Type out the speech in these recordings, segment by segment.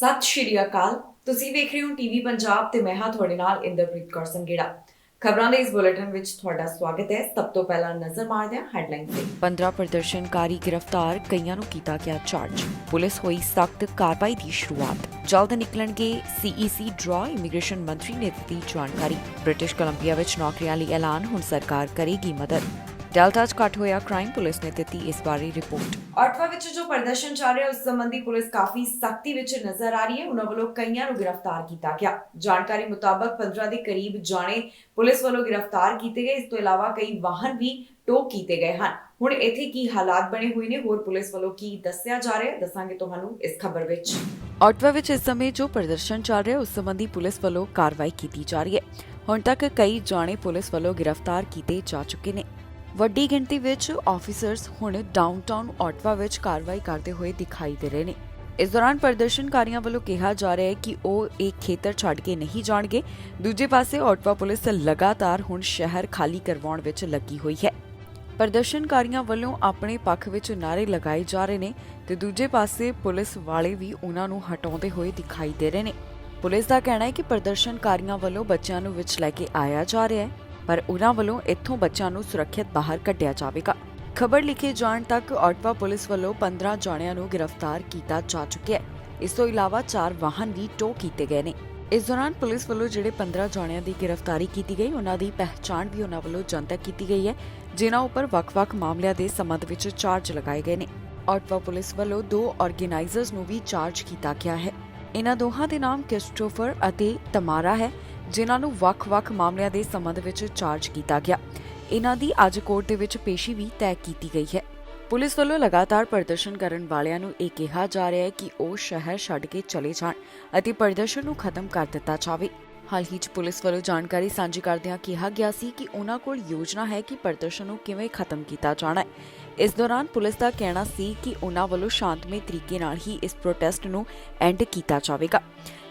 ਸਤਿ ਸ਼੍ਰੀ ਅਕਾਲ। ਤੁਸੀਂ ਵੇਖ ਰਹੇ ਹੋ ਟੀਵੀ ਪੰਜਾਬ ਤੇ ਮੈਂ ਹਾਂ ਤੁਹਾਡੇ ਨਾਲ ਇੰਦਰਪ੍ਰੀਤ ਕੌਰ ਸੰਘੇੜਾ। ਖਬਰਾਂ ਦੇ ਇਸ ਬੁਲੇਟਿਨ ਵਿੱਚ ਤੁਹਾਡਾ ਸਵਾਗਤ ਹੈ। ਸਭ ਤੋਂ ਪਹਿਲਾਂ ਨਜ਼ਰ ਮਾਰਦੇ ਹਾਂ ਹੈਡਲਾਈਨ ਤੇ। 15 ਪ੍ਰਦਰਸ਼ਨਕਾਰੀ ਗ੍ਰਿਫਤਾਰ, ਕਈਆਂ ਨੂੰ ਕੀਤਾ ਗਿਆ ਚਾਰਜ। ਪੁਲਿਸ ਹੋਈ ਸਖਤ ਕਾਰਵਾਈ ਦੀ ਸ਼ੁਰੂਆਤ। ਜਲਦ ਨਿਕਲਣਗੇ CEC ਡਰਾ, ਇਮੀਗ੍ਰੇਸ਼ਨ ਮੰਤਰੀ ਨੇ ਦਿੱਤੀ ਜਾਣਕਾਰੀ। ਬ੍ਰਿਟਿਸ਼ ਕੋਲੰਬੀਆ ਵਿੱਚ ਨੌਕਰੀਆਂ ਲਈ ਐਲਾਨ, ਹੁਣ ਸਰਕਾਰ ਕਰੇਗੀ ਮਦਦ। ਡੈਲਟਾ 'ਚ ਘੱਟ ਹੋਇਆ ਕ੍ਰਾਈਮ, ਪੁਲਿਸ ਨੇ ਦਿੱਤੀ ਇਸ ਬਾਰੇ ਰਿਪੋਰਟ। ਆਟਵਾ ਵਿੱਚ ਜੋ ਪ੍ਰਦਰਸ਼ਨ ਚੱਲ ਰਿਹਾ ਉਸ ਸੰਬੰਧੀ ਪੁਲਿਸ ਕਾਫੀ ਸਖਤੀ ਵਿੱਚ ਨਜ਼ਰ ਆ ਰਹੀ ਹੈ। ਉਹਨਾਂ ਵੱਲੋਂ ਕਈਆਂ ਨੂੰ ਗ੍ਰਿਫਤਾਰ ਕੀਤਾ ਗਿਆ। ਜਾਣਕਾਰੀ ਮੁਤਾਬਕ 15 ਦੇ ਕਰੀਬ ਜਾਣੇ ਪੁਲਿਸ ਵੱਲੋਂ ਗ੍ਰਿਫਤਾਰ ਕੀਤੇ ਗਏ। ਇਸ ਤੋਂ ਇਲਾਵਾ ਕਈ ਵਾਹਨ ਵੀ ਟੋ ਕੀਤੇ ਗਏ ਹਨ। ਹੁਣ ਇੱਥੇ ਕੀ ਹਾਲਾਤ ਬਣੇ ਹੋਏ ਨੇ, ਹੋਰ ਪੁਲਿਸ ਵੱਲੋਂ ਕੀ ਦੱਸਿਆ ਜਾ ਰਿਹਾ ਹੈ, ਦੱਸਾਂਗੇ ਤੁਹਾਨੂੰ ਇਸ ਖਬਰ ਵਿੱਚ। ਆਟਵਾ ਵਿੱਚ ਇਸ ਸਮੇਂ ਜੋ ਪ੍ਰਦਰਸ਼ਨ ਚੱਲ ਰਿਹਾ ਉਸ ਸੰਬੰਧੀ ਪੁਲਿਸ ਵੱਲੋਂ ਕਾਰਵਾਈ ਕੀਤੀ ਜਾ ਰਹੀ ਹੈ। ਹੁਣ ਤੱਕ ਕਈ ਜਾਣੇ ਪੁਲਿਸ ਵੱਲੋਂ ਗ੍ਰਿਫਤਾਰ ਕੀਤੇ ਜਾ ਚੁੱਕੇ ਨੇ। ਵੱਡੀ ਗਿਣਤੀ ਵਿੱਚ ਆਫੀਸਰਸ ਹੁਣ ਡਾਊਨਟਾਊਨ ਆਟਵਾ ਵਿੱਚ ਕਾਰਵਾਈ ਕਰਦੇ ਹੋਏ ਦਿਖਾਈ ਦੇ ਰਹੇ ਨੇ। ਇਸ ਦੌਰਾਨ ਪ੍ਰਦਰਸ਼ਨਕਾਰੀਆਂ ਵੱਲੋਂ ਕਿਹਾ ਜਾ ਰਿਹਾ ਹੈ ਕਿ ਉਹ ਇਹ ਖੇਤਰ ਛੱਡ ਕੇ ਨਹੀਂ ਜਾਣਗੇ। ਦੂਜੇ ਪਾਸੇ ਆਟਵਾ ਪੁਲਿਸ ਲਗਾਤਾਰ ਹੁਣ ਸ਼ਹਿਰ ਖਾਲੀ ਕਰਵਾਉਣ ਵਿੱਚ ਲੱਗੀ ਹੋਈ ਹੈ। ਪ੍ਰਦਰਸ਼ਨਕਾਰੀਆਂ ਵੱਲੋਂ ਆਪਣੇ ਪੱਖ ਵਿੱਚ ਨਾਅਰੇ ਲਗਾਏ ਜਾ ਰਹੇ ਨੇ ਤੇ ਦੂਜੇ ਪਾਸੇ ਪੁਲਿਸ ਵਾਲੇ ਵੀ ਉਹਨਾਂ ਨੂੰ ਹਟਾਉਂਦੇ ਹੋਏ ਦਿਖਾਈ ਦੇ ਰਹੇ ਨੇ। ਪੁਲਿਸ ਦਾ ਕਹਿਣਾ ਹੈ ਕਿ ਪ੍ਰਦਰਸ਼ਨਕਾਰੀਆਂ ਵੱਲੋਂ ਬੱਚਿਆਂ ਨੂੰ ਵਿੱਚ ਲੈ ਕੇ ਆਇਆ ਜਾ ਰਿਹਾ ਹੈ, ਪਰ ਉਹਨਾਂ ਵੱਲੋਂ ਇੱਥੋਂ ਬੱਚਿਆਂ ਨੂੰ ਸੁਰੱਖਿਅਤ ਬਾਹਰ ਕੱਢਿਆ ਜਾਵੇਗਾ। ਖਬਰ ਲਿਖੇ ਜਾਣ ਤੱਕ ਆਟਵਾ ਪੁਲਿਸ ਵੱਲੋਂ 15 ਜਾਣਿਆਂ ਨੂੰ ਗ੍ਰਿਫਤਾਰ ਕੀਤਾ ਜਾ ਚੁੱਕਿਆ ਹੈ। ਇਸ ਤੋਂ ਇਲਾਵਾ 4 ਵਾਹਨ ਵੀ ਟੋ ਕੀਤੇ ਗਏ ਨੇ। ਇਸ ਦੌਰਾਨ ਪੁਲਿਸ ਵੱਲੋਂ ਜਿਹੜੇ 15 ਜਾਣਿਆਂ ਦੀ ਗ੍ਰਿਫਤਾਰੀ ਕੀਤੀ ਗਈ, ਉਹਨਾਂ ਦੀ ਪਹਿਚਾਣ ਵੀ ਉਹਨਾਂ ਵੱਲੋਂ ਜਨਤਕ ਕੀਤੀ ਗਈ ਹੈ, ਜਿਨ੍ਹਾਂ ਉੱਪਰ ਵੱਖ-ਵੱਖ ਮਾਮਲਿਆਂ ਦੇ ਸੰਬੰਧ ਵਿੱਚ ਚਾਰਜ ਲਗਾਏ ਗਏ ਨੇ। ਆਟਵਾ ਪੁਲਿਸ ਵੱਲੋਂ 2 ਆਰਗੇਨਾਈਜ਼ਰਸ ਨੂੰ ਵੀ ਚਾਰਜ ਕੀਤਾ ਗਿਆ ਹੈ। ਇਹਨਾਂ ਦੋਹਾਂ ਦੇ ਨਾਮ ਕ੍ਰਿਸਟੋਫਰ ਅਤੇ ਤਮਾਰਾ ਹੈ, ਜਿਨ੍ਹਾਂ ਨੂੰ ਵੱਖ-ਵੱਖ ਮਾਮਲਿਆਂ ਦੇ ਸੰਬੰਧ ਵਿੱਚ ਚਾਰਜ ਕੀਤਾ ਗਿਆ। ਇਹਨਾਂ ਦੀ ਅੱਜ ਕੋਰਟ ਦੇ ਵਿੱਚ ਪੇਸ਼ੀ ਵੀ ਤੈਅ ਕੀਤੀ ਗਈ ਹੈ। ਪੁਲਿਸ ਵੱਲੋਂ ਲਗਾਤਾਰ ਪ੍ਰਦਰਸ਼ਨ ਕਰਨ ਵਾਲਿਆਂ ਨੂੰ ਇਹ ਕਿਹਾ ਜਾ ਰਿਹਾ ਹੈ ਕਿ ਉਹ ਸ਼ਹਿਰ ਛੱਡ ਕੇ ਚਲੇ ਜਾਣ ਅਤੇ ਪ੍ਰਦਰਸ਼ਨ ਨੂੰ ਖਤਮ ਕਰ ਦਿੱਤਾ ਜਾਵੇ। ਹਾਲ ਹੀ 'ਚ ਪੁਲਿਸ ਵੱਲੋਂ ਜਾਣਕਾਰੀ ਸਾਂਝੀ ਕਰਦਿਆਂ ਕਿਹਾ ਗਿਆ ਸੀ ਕਿ ਉਹਨਾਂ ਕੋਲ ਯੋਜਨਾ ਹੈ ਕਿ ਪ੍ਰਦਰਸ਼ਨ ਨੂੰ ਕਿਵੇਂ ਖਤਮ ਕੀਤਾ ਜਾਣਾ ਹੈ। ਇਸ ਦੌਰਾਨ ਪੁਲਿਸ ਦਾ ਕਹਿਣਾ ਸੀ ਕਿ ਉਹਨਾਂ ਵੱਲੋਂ ਸ਼ਾਂਤਮਈ ਤਰੀਕੇ ਨਾਲ ਹੀ ਇਸ ਪ੍ਰੋਟੈਸਟ ਨੂੰ ਐਂਡ ਕੀਤਾ ਜਾਵੇਗਾ।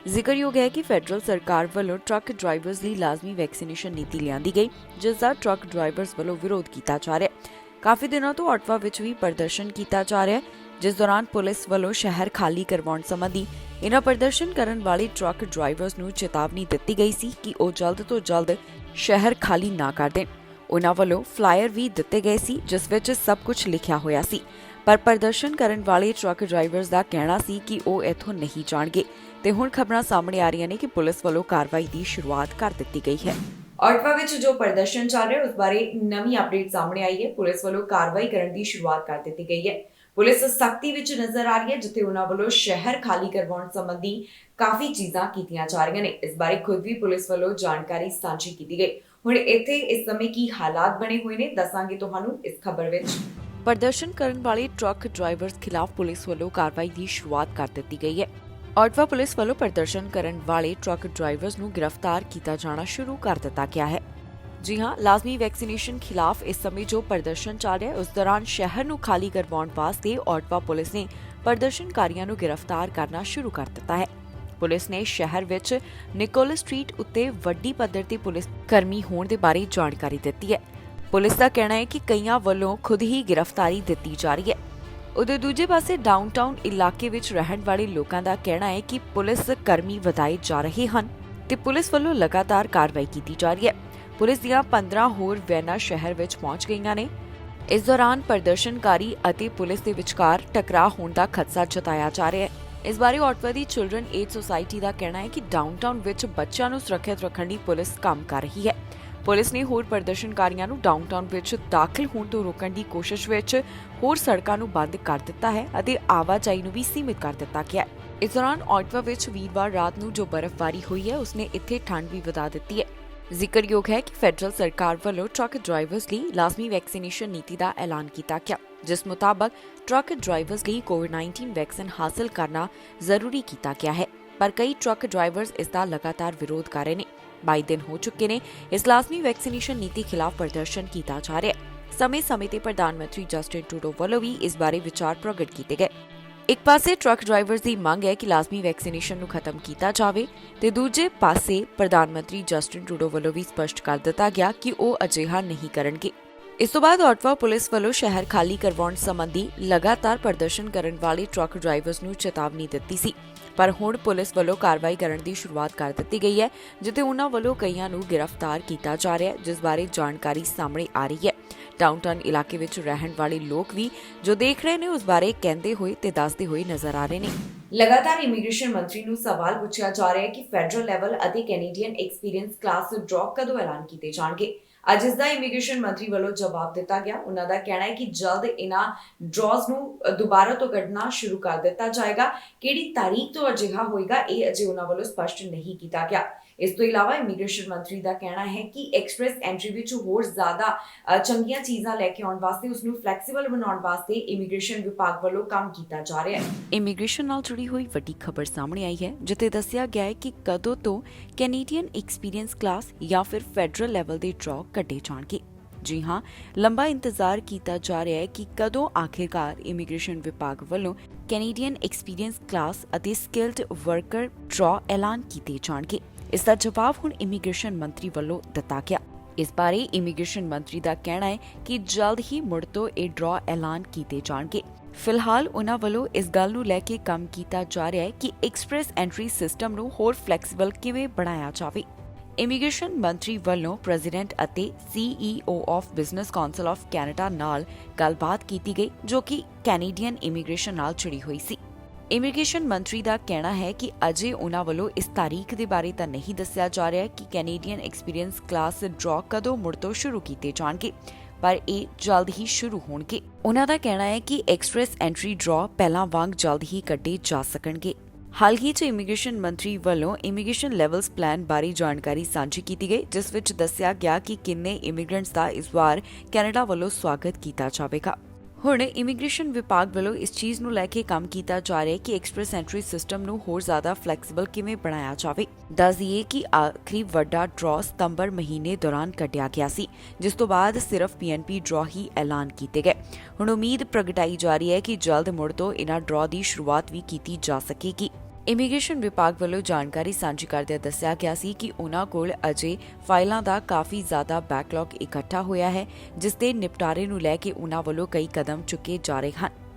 ਜ਼ਿਕਰਯੋਗ ਹੈ ਕਿ ਫੈਡਰਲ ਸਰਕਾਰ ਵੱਲੋਂ ਟਰੱਕ ਡਰਾਈਵਰਸ ਲਈ ਲਾਜ਼ਮੀ ਵੈਕਸੀਨੇਸ਼ਨ ਨੀਤੀ ਲਿਆਂਦੀ ਗਈ, ਜਿਸ ਦਾ ਟਰੱਕ ਡਰਾਈਵਰਸ ਵੱਲੋਂ ਵਿਰੋਧ ਕੀਤਾ ਜਾ ਰਿਹਾ ਹੈ। ਕਾਫੀ ਦਿਨਾਂ ਤੋਂ ਆਟਵਾ ਵਿੱਚ ਵੀ ਪ੍ਰਦਰਸ਼ਨ ਕੀਤਾ ਜਾ ਰਿਹਾ ਹੈ, ਜਿਸ ਦੌਰਾਨ ਪੁਲਿਸ ਵੱਲੋਂ ਸ਼ਹਿਰ ਖਾਲੀ ਕਰਵਾਉਣ ਸੰਬੰਧੀ ਇਨ੍ਹਾਂ ਪ੍ਰਦਰਸ਼ਨ ਕਰਨ ਵਾਲੇ ਟਰੱਕ ਡਰਾਈਵਰਸ ਨੂੰ ਚੇਤਾਵਨੀ ਦਿੱਤੀ ਗਈ ਸੀ ਕਿ ਉਹ ਜਲਦ ਤੋਂ ਜਲਦ ਸ਼ਹਿਰ ਖਾਲੀ ਨਾ ਕਰ ਦੇਣ। ਉਨ੍ਹਾਂ ਵੱਲੋਂ ਫਲਾਇਰ ਵੀ ਦਿੱਤੇ ਗਏ ਸੀ, ਜਿਸ ਵਿੱਚ ਸਭ ਕੁਝ ਲਿਖਿਆ ਹੋਇਆ ਸੀ, ਪਰ ਪ੍ਰਦਰਸ਼ਨ ਕਰਨ ਵਾਲੇ ਟਰੱਕ ਡਰਾਈਵਰਸ ਦਾ ਕਹਿਣਾ ਸੀ ਕਿ ਉਹ ਇੱਥੋਂ ਨਹੀਂ ਜਾਣਗੇ। ਤੇ ਹੁਣ ਖਬਰਾਂ ਸਾਹਮਣੇ ਆ ਰਹੀਆਂ ਨੇ ਕਿ ਪੁਲਿਸ ਵੱਲੋਂ ਕਾਰਵਾਈ ਦੀ ਸ਼ੁਰੂਆਤ ਕਰ ਦਿੱਤੀ ਗਈ ਹੈ। ਆਟਵਾ ਵਿੱਚ ਜੋ ਪ੍ਰਦਰਸ਼ਨ ਚੱਲ ਰਿਹਾ ਉਸ ਬਾਰੇ ਨਵੀਂ ਅਪਡੇਟ ਸਾਹਮਣੇ ਆਈ ਹੈ। ਪੁਲਿਸ ਵੱਲੋਂ ਕਾਰਵਾਈ ਕਰਨ ਦੀ ਸ਼ੁਰੂਆਤ ਕਰ ਦਿੱਤੀ ਗਈ ਹੈ। ਪੁਲਿਸ ਸਖਤੀ ਵਿੱਚ ਨਜ਼ਰ ਆ ਰਹੀ ਹੈ, ਜਿੱਥੇ ਉਹਨਾਂ ਵੱਲੋਂ ਸ਼ਹਿਰ ਖਾਲੀ ਕਰਵਾਉਣ ਸੰਬੰਧੀ ਕਾਫੀ ਚੀਜ਼ਾਂ ਕੀਤੀਆਂ ਜਾ ਰਹੀਆਂ ਨੇ। ਇਸ ਬਾਰੇ ਖੁਦ ਵੀ ਪੁਲਿਸ ਵੱਲੋਂ ਜਾਣਕਾਰੀ ਸਾਂਝੀ ਕੀਤੀ ਗਈ। ਹੁਣ ਇੱਥੇ ਇਸ ਸਮੇਂ ਕੀ ਹਾਲਾਤ ਬਣੇ ਹੋਏ ਨੇ, ਦੱਸਾਂਗੇ ਤੁਹਾਨੂੰ ਇਸ ਖਬਰ ਵਿੱਚ। ਪ੍ਰਦਰਸ਼ਨ ਕਰਨ ਵਾਲੇ ਟਰੱਕ ਡਰਾਈਵਰਸ ਖਿਲਾਫ ਪੁਲਿਸ ਵੱਲੋਂ ਕਾਰਵਾਈ ਦੀ ਸ਼ੁਰੂਆਤ ਕਰ ਦਿੱਤੀ ਗਈ ਹੈ। ਆਟਵਾ ਪੁਲਿਸ ਵੱਲੋਂ ਪ੍ਰਦਰਸ਼ਨ ਕਰਨ ਵਾਲੇ ਟਰੱਕ ਡਰਾਈਵਰਸ ਨੂੰ ਗ੍ਰਿਫਤਾਰ ਕੀਤਾ ਜਾਣਾ ਸ਼ੁਰੂ ਕਰ ਦਿੱਤਾ ਗਿਆ ਹੈ। ਜੀ ਹਾਂ, ਲਾਜ਼ਮੀ ਵੈਕਸੀਨੇਸ਼ਨ ਖਿਲਾਫ ਇਸ ਸਮੇਂ ਜੋ ਪ੍ਰਦਰਸ਼ਨ ਚੱਲ ਰਿਹਾ ਹੈ, ਉਸ ਦੌਰਾਨ ਸ਼ਹਿਰ ਨੂੰ ਖਾਲੀ ਕਰਵਾਉਣ ਵਾਸਤੇ ਆਟਵਾ ਪੁਲਿਸ ਨੇ ਪ੍ਰਦਰਸ਼ਨਕਾਰੀਆਂ ਨੂੰ ਗ੍ਰਿਫਤਾਰ ਕਰਨਾ ਸ਼ੁਰੂ ਕਰ ਦਿੱਤਾ ਹੈ। ਪੁਲਿਸ ਨੇ ਸ਼ਹਿਰ ਵਿੱਚ ਨਿਕੋਲਸ ਸਟਰੀਟ ਉੱਤੇ ਵੱਡੀ ਪੱਧਰ ਤੇ ਪੁਲਿਸ ਕਰਮੀ ਹੋਣ ਦੇ ਬਾਰੇ ਜਾਣਕਾਰੀ ਦਿੱਤੀ ਹੈ। ਪੁਲਿਸ ਦਾ ਕਹਿਣਾ ਹੈ ਕਿ ਕਈਆਂ ਵੱਲੋਂ ਖੁਦ ਹੀ ਗ੍ਰਿਫਤਾਰੀ ਦਿੱਤੀ ਜਾ ਰਹੀ ਹੈ। ਉਧਰ ਦੂਜੇ ਪਾਸੇ ਡਾਊਨਟਾਊਨ ਇਲਾਕੇ ਵਿੱਚ ਰਹਿਣ ਵਾਲੇ ਲੋਕਾਂ ਦਾ ਕਹਿਣਾ ਹੈ ਕਿ ਪੁਲਿਸ ਕਰਮੀ ਵਧਾਏ ਜਾ ਰਹੇ ਹਨ ਤੇ ਪੁਲਿਸ ਵੱਲੋਂ ਲਗਾਤਾਰ ਕਾਰਵਾਈ ਕੀਤੀ ਜਾ ਰਹੀ ਹੈ। ਪੁਲਿਸ ਦੀਆਂ 15 ਹੋਰ ਵੈਨਾਂ ਸ਼ਹਿਰ ਵਿੱਚ ਪਹੁੰਚ ਗਈਆਂ ਨੇ। ਇਸ ਦੌਰਾਨ ਪ੍ਰਦਰਸ਼ਨਕਾਰੀ ਅਤੇ ਪੁਲਿਸ ਦੇ ਵਿਚਕਾਰ ਟਕਰਾਅ ਹੋਣ ਦਾ ਖਦਸ਼ਾ ਜਤਾਇਆ ਜਾ ਰਿਹਾ ਹੈ। ਇਸ ਬਾਰੇ ਆਟਵਾ ਦੀ ਚਿਲਡਰਨ ਏਡ ਸੁਸਾਇਟੀ ਦਾ ਕਹਿਣਾ ਹੈ ਕਿ ਡਾਊਨਟਾਊਨ ਵਿੱਚ ਬੱਚਿਆਂ ਨੂੰ ਸੁਰੱਖਿਅਤ ਰੱਖਣ ਲਈ ਪੁਲਿਸ ਕੰਮ ਕਰ ਰਹੀ ਹੈ। ਪੁਲਿਸ ਨੇ ਹੋਰ ਪ੍ਰਦਰਸ਼ਨਕਾਰੀਆਂ ਨੂੰ ਡਾਊਨਟਾਊਨ ਵਿੱਚ ਦਾਖਲ ਹੋਣ ਤੋਂ ਰੋਕਣ ਦੀ ਕੋਸ਼ਿਸ਼ ਵਿੱਚ ਹੋਰ ਸੜਕਾਂ ਨੂੰ ਬੰਦ ਕਰ ਦਿੱਤਾ ਹੈ ਅਤੇ ਆਵਾਜਾਈ ਨੂੰ ਵੀ ਸੀਮਿਤ ਕਰ ਦਿੱਤਾ ਗਿਆ ਹੈ। ਇਸ ਦੌਰਾਨ ਆਟਵਾ ਵਿੱਚ ਵੀਰਵਾਰ ਰਾਤ ਨੂੰ ਜੋ ਬਰਫ਼ਬਾਰੀ ਹੋਈ ਹੈ, ਉਸਨੇ ਇੱਥੇ ਠੰਡ ਵੀ ਵਧਾ ਦਿੱਤੀ ਹੈ। ਜ਼ਿਕਰਯੋਗ ਹੈ ਕਿ ਫੈਡਰਲ ਸਰਕਾਰ ਵੱਲੋਂ ਟਰੱਕ ਡਰਾਈਵਰਸ ਲਈ ਲਾਜ਼ਮੀ ਵੈਕਸੀਨੇਸ਼ਨ ਨੀਤੀ ਦਾ ਐਲਾਨ ਕੀਤਾ ਗਿਆ, ਜਿਸ ਮੁਤਾਬਕ ਟਰੱਕ ਡਰਾਈਵਰਸ ਲਈ ਕੋਵਿਡ-19 ਵੈਕਸੀਨ ਹਾਸਲ ਕਰਨਾ ਜ਼ਰੂਰੀ ਕੀਤਾ ਗਿਆ ਹੈ। ਪਰ ਕਈ ਟਰੱਕ ਡਰਾਈਵਰਸ ਇਸ ਦਾ ਲਗਾਤਾਰ ਵਿਰੋਧ ਕਰ ਰਹੇ ਨੇ। 22 ਦਿਨ ਹੋ ਚੁੱਕੇ ਨੇ ਇਸ ਲਾਜ਼ਮੀ ਵੈਕਸੀਨੇਸ਼ਨ ਨੀਤੀ ਖਿਲਾਫ ਪ੍ਰਦਰਸ਼ਨ ਕੀਤਾ ਜਾ ਰਿਹਾ ਹੈ। ਸਮੇਂ-ਸਮੇਂ ਤੇ ਪ੍ਰਧਾਨ ਮੰਤਰੀ ਜਸਟਿਨ ਟਰੂਡੋ ਵੱਲੋਂ ਵੀ ਇਸ ਬਾਰੇ ਵਿਚਾਰ ਪ੍ਰਗਟ ਕੀਤੇ ਗਏ। ਇੱਕ ਪਾਸੇ ਟਰੱਕ ਡਰਾਈਵਰਸ ਦੀ ਮੰਗ ਹੈ ਕਿ ਲਾਜ਼ਮੀ ਵੈਕਸੀਨੇਸ਼ਨ ਨੂੰ ਖਤਮ ਕੀਤਾ ਜਾਵੇ ਤੇ ਦੂਜੇ ਪਾਸੇ ਪ੍ਰਧਾਨ ਮੰਤਰੀ ਜਸਟਿਨ ਟਰੂਡੋ ਵੱਲੋਂ ਵੀ ਸਪਸ਼ਟ ਕਰ ਦਿੱਤਾ ਗਿਆ ਕਿ ਉਹ ਅਜਿਹਾ ਨਹੀਂ ਕਰਨਗੇ। ਇਸ ਤੋਂ ਬਾਅਦ ਆਟਵਾ ਪੁਲਿਸ ਵੱਲੋਂ ਸ਼ਹਿਰ ਖਾਲੀ ਕਰਵਾਉਣ ਸੰਬੰਧੀ ਲਗਾਤਾਰ ਪ੍ਰਦਰਸ਼ਨ ਕਰਨ ਵਾਲੇ ਟਰੱਕ ਡਰਾਈਵਰਸ ਨੂੰ ਚੇਤਾਵਨੀ ਦਿੱਤੀ ਸੀ। ਪਰ ਹੁਣ ਪੁਲਿਸ ਵੱਲੋਂ ਕਾਰਵਾਈ ਕਰਨ ਦੀ ਸ਼ੁਰੂਆਤ ਕਰ ਦਿੱਤੀ ਗਈ ਹੈ, ਜਿੱਥੇ ਉਹਨਾਂ ਵੱਲੋਂ ਕਈਆਂ ਨੂੰ ਗ੍ਰਿਫਤਾਰ ਕੀਤਾ ਜਾ ਰਿਹਾ ਹੈ, ਜਿਸ ਬਾਰੇ ਜਾਣਕਾਰੀ ਸਾਹਮਣੇ ਆ ਰਹੀ ਹੈ। ਡਾਊਨਟਾਊਨ ਇਲਾਕੇ ਵਿੱਚ ਰਹਿਣ ਵਾਲੇ ਲੋਕ ਵੀ ਜੋ ਦੇਖ ਰਹੇ ਨੇ ਉਸ ਬਾਰੇ ਕਹਿੰਦੇ ਹੋਏ ਤੇ ਦੱਸਦੇ ਹੋਏ ਨਜ਼ਰ ਆ ਰਹੇ ਨੇ। ਲਗਾਤਾਰ ਇਮੀਗ੍ਰੇਸ਼ਨ ਮੰਤਰੀ ਨੂੰ ਸਵਾਲ ਪੁੱਛਿਆ ਜਾ ਰਿਹਾ ਹੈ ਕਿ ਫੈਡਰਲ ਲੈਵਲ ਅਤੇ ਕੈਨੇਡੀਅਨ ਐਕਸਪੀਰੀਅੰਸ ਕਲਾਸ ਡ੍ਰੌਪ ਕਦੋਂ ਐਲਾਨ ਕੀਤੇ ਜਾਣਗੇ। ਅੱਜ ਇਸ ਦਾ ਇਮੀਗ੍ਰੇਸ਼ਨ ਮੰਤਰੀ ਵੱਲੋਂ ਜਵਾਬ ਦਿੱਤਾ ਗਿਆ। ਉਹਨਾਂ ਦਾ ਕਹਿਣਾ ਹੈ ਕਿ ਜਲਦ ਇਹਨਾਂ ਡਰਾਜ਼ ਨੂੰ ਦੁਬਾਰਾ ਤੋਂ ਕੱਢਣਾ ਸ਼ੁਰੂ ਕਰ ਦਿੱਤਾ ਜਾਏਗਾ। ਕਿਹੜੀ ਤਾਰੀਖ ਤੋਂ ਅਜਿਹਾ ਹੋਏਗਾ ਇਹ ਅਜੇ ਉਹਨਾਂ ਵੱਲੋਂ ਸਪਸ਼ਟ ਨਹੀਂ ਕੀਤਾ ਗਿਆ। ਇਸ ਤੋਂ ਇਲਾਵਾ ਇਮੀਗ੍ਰੇਸ਼ਨ ਮੰਤਰੀ ਦਾ ਕਹਿਣਾ ਹੈ ਕਿ ਐਕਸਪ੍ਰੈਸ ਐਂਟਰੀ ਵਿੱਚ ਹੋਰ ਜ਼ਿਆਦਾ ਚੰਗੀਆਂ ਚੀਜ਼ਾਂ ਲੈ ਕੇ ਆਉਣ ਵਾਸਤੇ ਉਸ ਨੂੰ ਫਲੈਕਸੀਬਲ ਬਣਾਉਣ ਵਾਸਤੇ ਇਮੀਗ੍ਰੇਸ਼ਨ ਵਿਭਾਗ ਵੱਲੋਂ ਕੰਮ ਕੀਤਾ ਜਾ ਰਿਹਾ ਹੈ। ਇਮੀਗ੍ਰੇਸ਼ਨ ਨਾਲ ਜੁੜੀ ਹੋਈ ਵੱਡੀ ਖਬਰ ਸਾਹਮਣੇ ਆਈ ਹੈ, ਜਿੱਥੇ ਦੱਸਿਆ ਗਿਆ ਹੈ ਕਿ ਕਦੋਂ ਤੋਂ ਕੈਨੇਡੀਅਨ ਐਕਸਪੀਰੀਅੰਸ ਕਲਾਸ ਜਾਂ ਫਿਰ ਫੈਡਰਲ ਲੈਵਲ ਦੇ ਡਰਾਅ ਕੱਢੇ ਜਾਣਗੇ। ਜੀ ਹਾਂ, ਲੰਬਾ ਇੰਤਜ਼ਾਰ ਕੀਤਾ ਜਾ ਰਿਹਾ ਹੈ ਕਿ ਕਦੋਂ ਆਖਿਰਕਾਰ ਇਮੀਗ੍ਰੇਸ਼ਨ ਵਿਭਾਗ ਵੱਲੋਂ ਕੈਨੇਡੀਅਨ ਐਕਸਪੀਰੀਅੰਸ ਕਲਾਸ ਅਤੇ ਸਕਿਲਡ ਵਰਕਰ ਡਰਾਅ ਐਲਾਨ ਕੀਤੇ ਜਾਣਗੇ। ਇਸ ਦਾ ਜਵਾਬ ਹੁਣ ਇਮੀਗ੍ਰੇਸ਼ਨ ਮੰਤਰੀ ਵੱਲੋਂ ਦਿੱਤਾ ਗਿਆ। ਇਸ ਬਾਰੇ ਇਮੀਗ੍ਰੇਸ਼ਨ ਮੰਤਰੀ ਦਾ ਕਹਿਣਾ ਹੈ ਕਿ ਜਲਦ ਹੀ ਮੁੜ ਤੋਂ ਇਹ ਡਰਾਅ ਐਲਾਨ ਕੀਤੇ ਜਾਣਗੇ। ਫਿਲਹਾਲ ਉਹਨਾਂ ਵੱਲੋਂ ਇਸ ਗੱਲ ਨੂੰ ਲੈ ਕੇ ਕੰਮ ਕੀਤਾ ਜਾ ਰਿਹਾ ਹੈ ਕਿ ਐਕਸਪ੍ਰੈਸ ਐਂਟਰੀ ਸਿਸਟਮ ਨੂੰ ਹੋਰ ਫਲੈਕਸੀਬਲ ਕਿਵੇਂ ਬਣਾਇਆ ਜਾਵੇ। ਇਮੀਗ੍ਰੇਸ਼ਨ ਮੰਤਰੀ ਵੱਲੋਂ ਪ੍ਰੈਜ਼ੀਡੈਂਟ ਅਤੇ CEO of business council of Canada ਨਾਲ ਗੱਲਬਾਤ ਕੀਤੀ ਗਈ, ਜੋ ਕਿ ਕੈਨੇਡੀਅਨ ਇਮੀਗ੍ਰੇਸ਼ਨ ਨਾਲ ਜੁੜੀ ਹੋਈ ਸੀ। ਇਮੀਗ੍ਰੇਸ਼ਨ ਮੰਤਰੀ ਦਾ ਕਹਿਣਾ ਹੈ ਕਿ ਅਜੇ ਉਹਨਾਂ ਵੱਲੋਂ ਇਸ ਤਾਰੀਖ ਦੇ ਬਾਰੇ ਤਾਂ ਨਹੀਂ ਦੱਸਿਆ ਜਾ ਰਿਹਾ ਕਿ ਕੈਨੇਡੀਅਨ ਐਕਸਪੀਰੀਅੰਸ ਕਲਾਸ ਡਰਾਅ ਕਦੋਂ ਮੁੜ ਤੋਂ ਸ਼ੁਰੂ ਕੀਤੇ ਜਾਣਗੇ, ਪਰ ਇਹ ਜਲਦ ਹੀ ਸ਼ੁਰੂ ਹੋਣਗੇ। ਉਹਨਾਂ ਦਾ ਕਹਿਣਾ ਹੈ ਕਿ ਐਕਸਪ੍ਰੈਸ ਐਂਟਰੀ ਡਰਾਅ ਪਹਿਲਾਂ ਵਾਂਗ ਜਲਦ ਹੀ ਕੱਢੇ ਜਾ ਸਕਣਗੇ। ਹਾਲ ਹੀ 'ਚ ਇਮੀਗ੍ਰੇਸ਼ਨ ਮੰਤਰੀ ਵੱਲੋਂ ਇਮੀਗ੍ਰੇਸ਼ਨ ਲੈਵਲਸ ਪਲਾਨ ਬਾਰੇ ਜਾਣਕਾਰੀ ਸਾਂਝੀ ਕੀਤੀ ਗਈ, ਜਿਸ ਵਿੱਚ ਦੱਸਿਆ ਗਿਆ ਕਿ ਕਿੰਨੇ ਇਮੀਗ੍ਰੈਂਟਸ ਦਾ ਇਸ ਵਾਰ ਕੈਨੇਡਾ ਵੱਲੋਂ ਸਵਾਗਤ ਕੀਤਾ ਜਾਵੇਗਾ। ਹੁਣ ਇਮੀਗ੍ਰੇਸ਼ਨ ਵਿਭਾਗ ਵੱਲੋਂ ਇਸ ਚੀਜ਼ ਨੂੰ ਲੈ ਕੇ ਕੰਮ ਕੀਤਾ ਜਾ ਰਿਹਾ ਹੈ ਕਿ ਐਕਸਪ੍ਰੈਸ ਐਂਟਰੀ ਸਿਸਟਮ ਨੂੰ ਹੋਰ ਜ਼ਿਆਦਾ ਫਲੈਕਸੀਬਲ ਕਿਵੇਂ ਬਣਾਇਆ ਜਾਵੇ। ਦੱਸ ਦਈਏ ਕਿ ਆਖਰੀ ਵੱਡਾ ਡਰਾਅ ਸਤੰਬਰ ਮਹੀਨੇ ਦੌਰਾਨ ਕੱਢਿਆ ਗਿਆ ਸੀ, ਜਿਸ ਤੋਂ ਬਾਅਦ ਸਿਰਫ PNP ਡਰਾਅ ਹੀ ਐਲਾਨ ਕੀਤੇ ਗਏ। ਹੁਣ ਉਮੀਦ ਪ੍ਰਗਟਾਈ ਜਾ ਰਹੀ ਹੈ ਕਿ ਜਲਦ ਮੁੜ ਤੋਂ ਇਨ੍ਹਾਂ ਡਰਾਅ ਦੀ ਸ਼ੁਰੂਆਤ ਵੀ ਕੀਤੀ ਜਾ ਸਕੇਗੀ। ਇਮੀਗ੍ਰੇਸ਼ਨ ਵਿਭਾਗ ਵੱਲੋਂ ਜਾਣਕਾਰੀ ਸਾਂਝੀ ਕਰਦਿਆਂ ਦੱਸਿਆ ਗਿਆ ਸੀ ਕਿ ਉਨ੍ਹਾਂ ਕੋਲ ਅਜੇ ਫਾਈਲਾਂ ਦਾ ਕਾਫੀ ਜ਼ਿਆਦਾ ਬੈਕਲੌਗ ਇਕੱਠਾ ਹੋਇਆ ਹੈ, ਜਿਸ ਦੇ ਨਿਪਟਾਰੇ ਨੂੰ ਲੈ ਕੇ ਉਨ੍ਹਾਂ ਵੱਲੋਂ ਕਈ ਕਦਮ ਚੁੱਕੇ ਜਾ ਰਹੇ ਹਨ।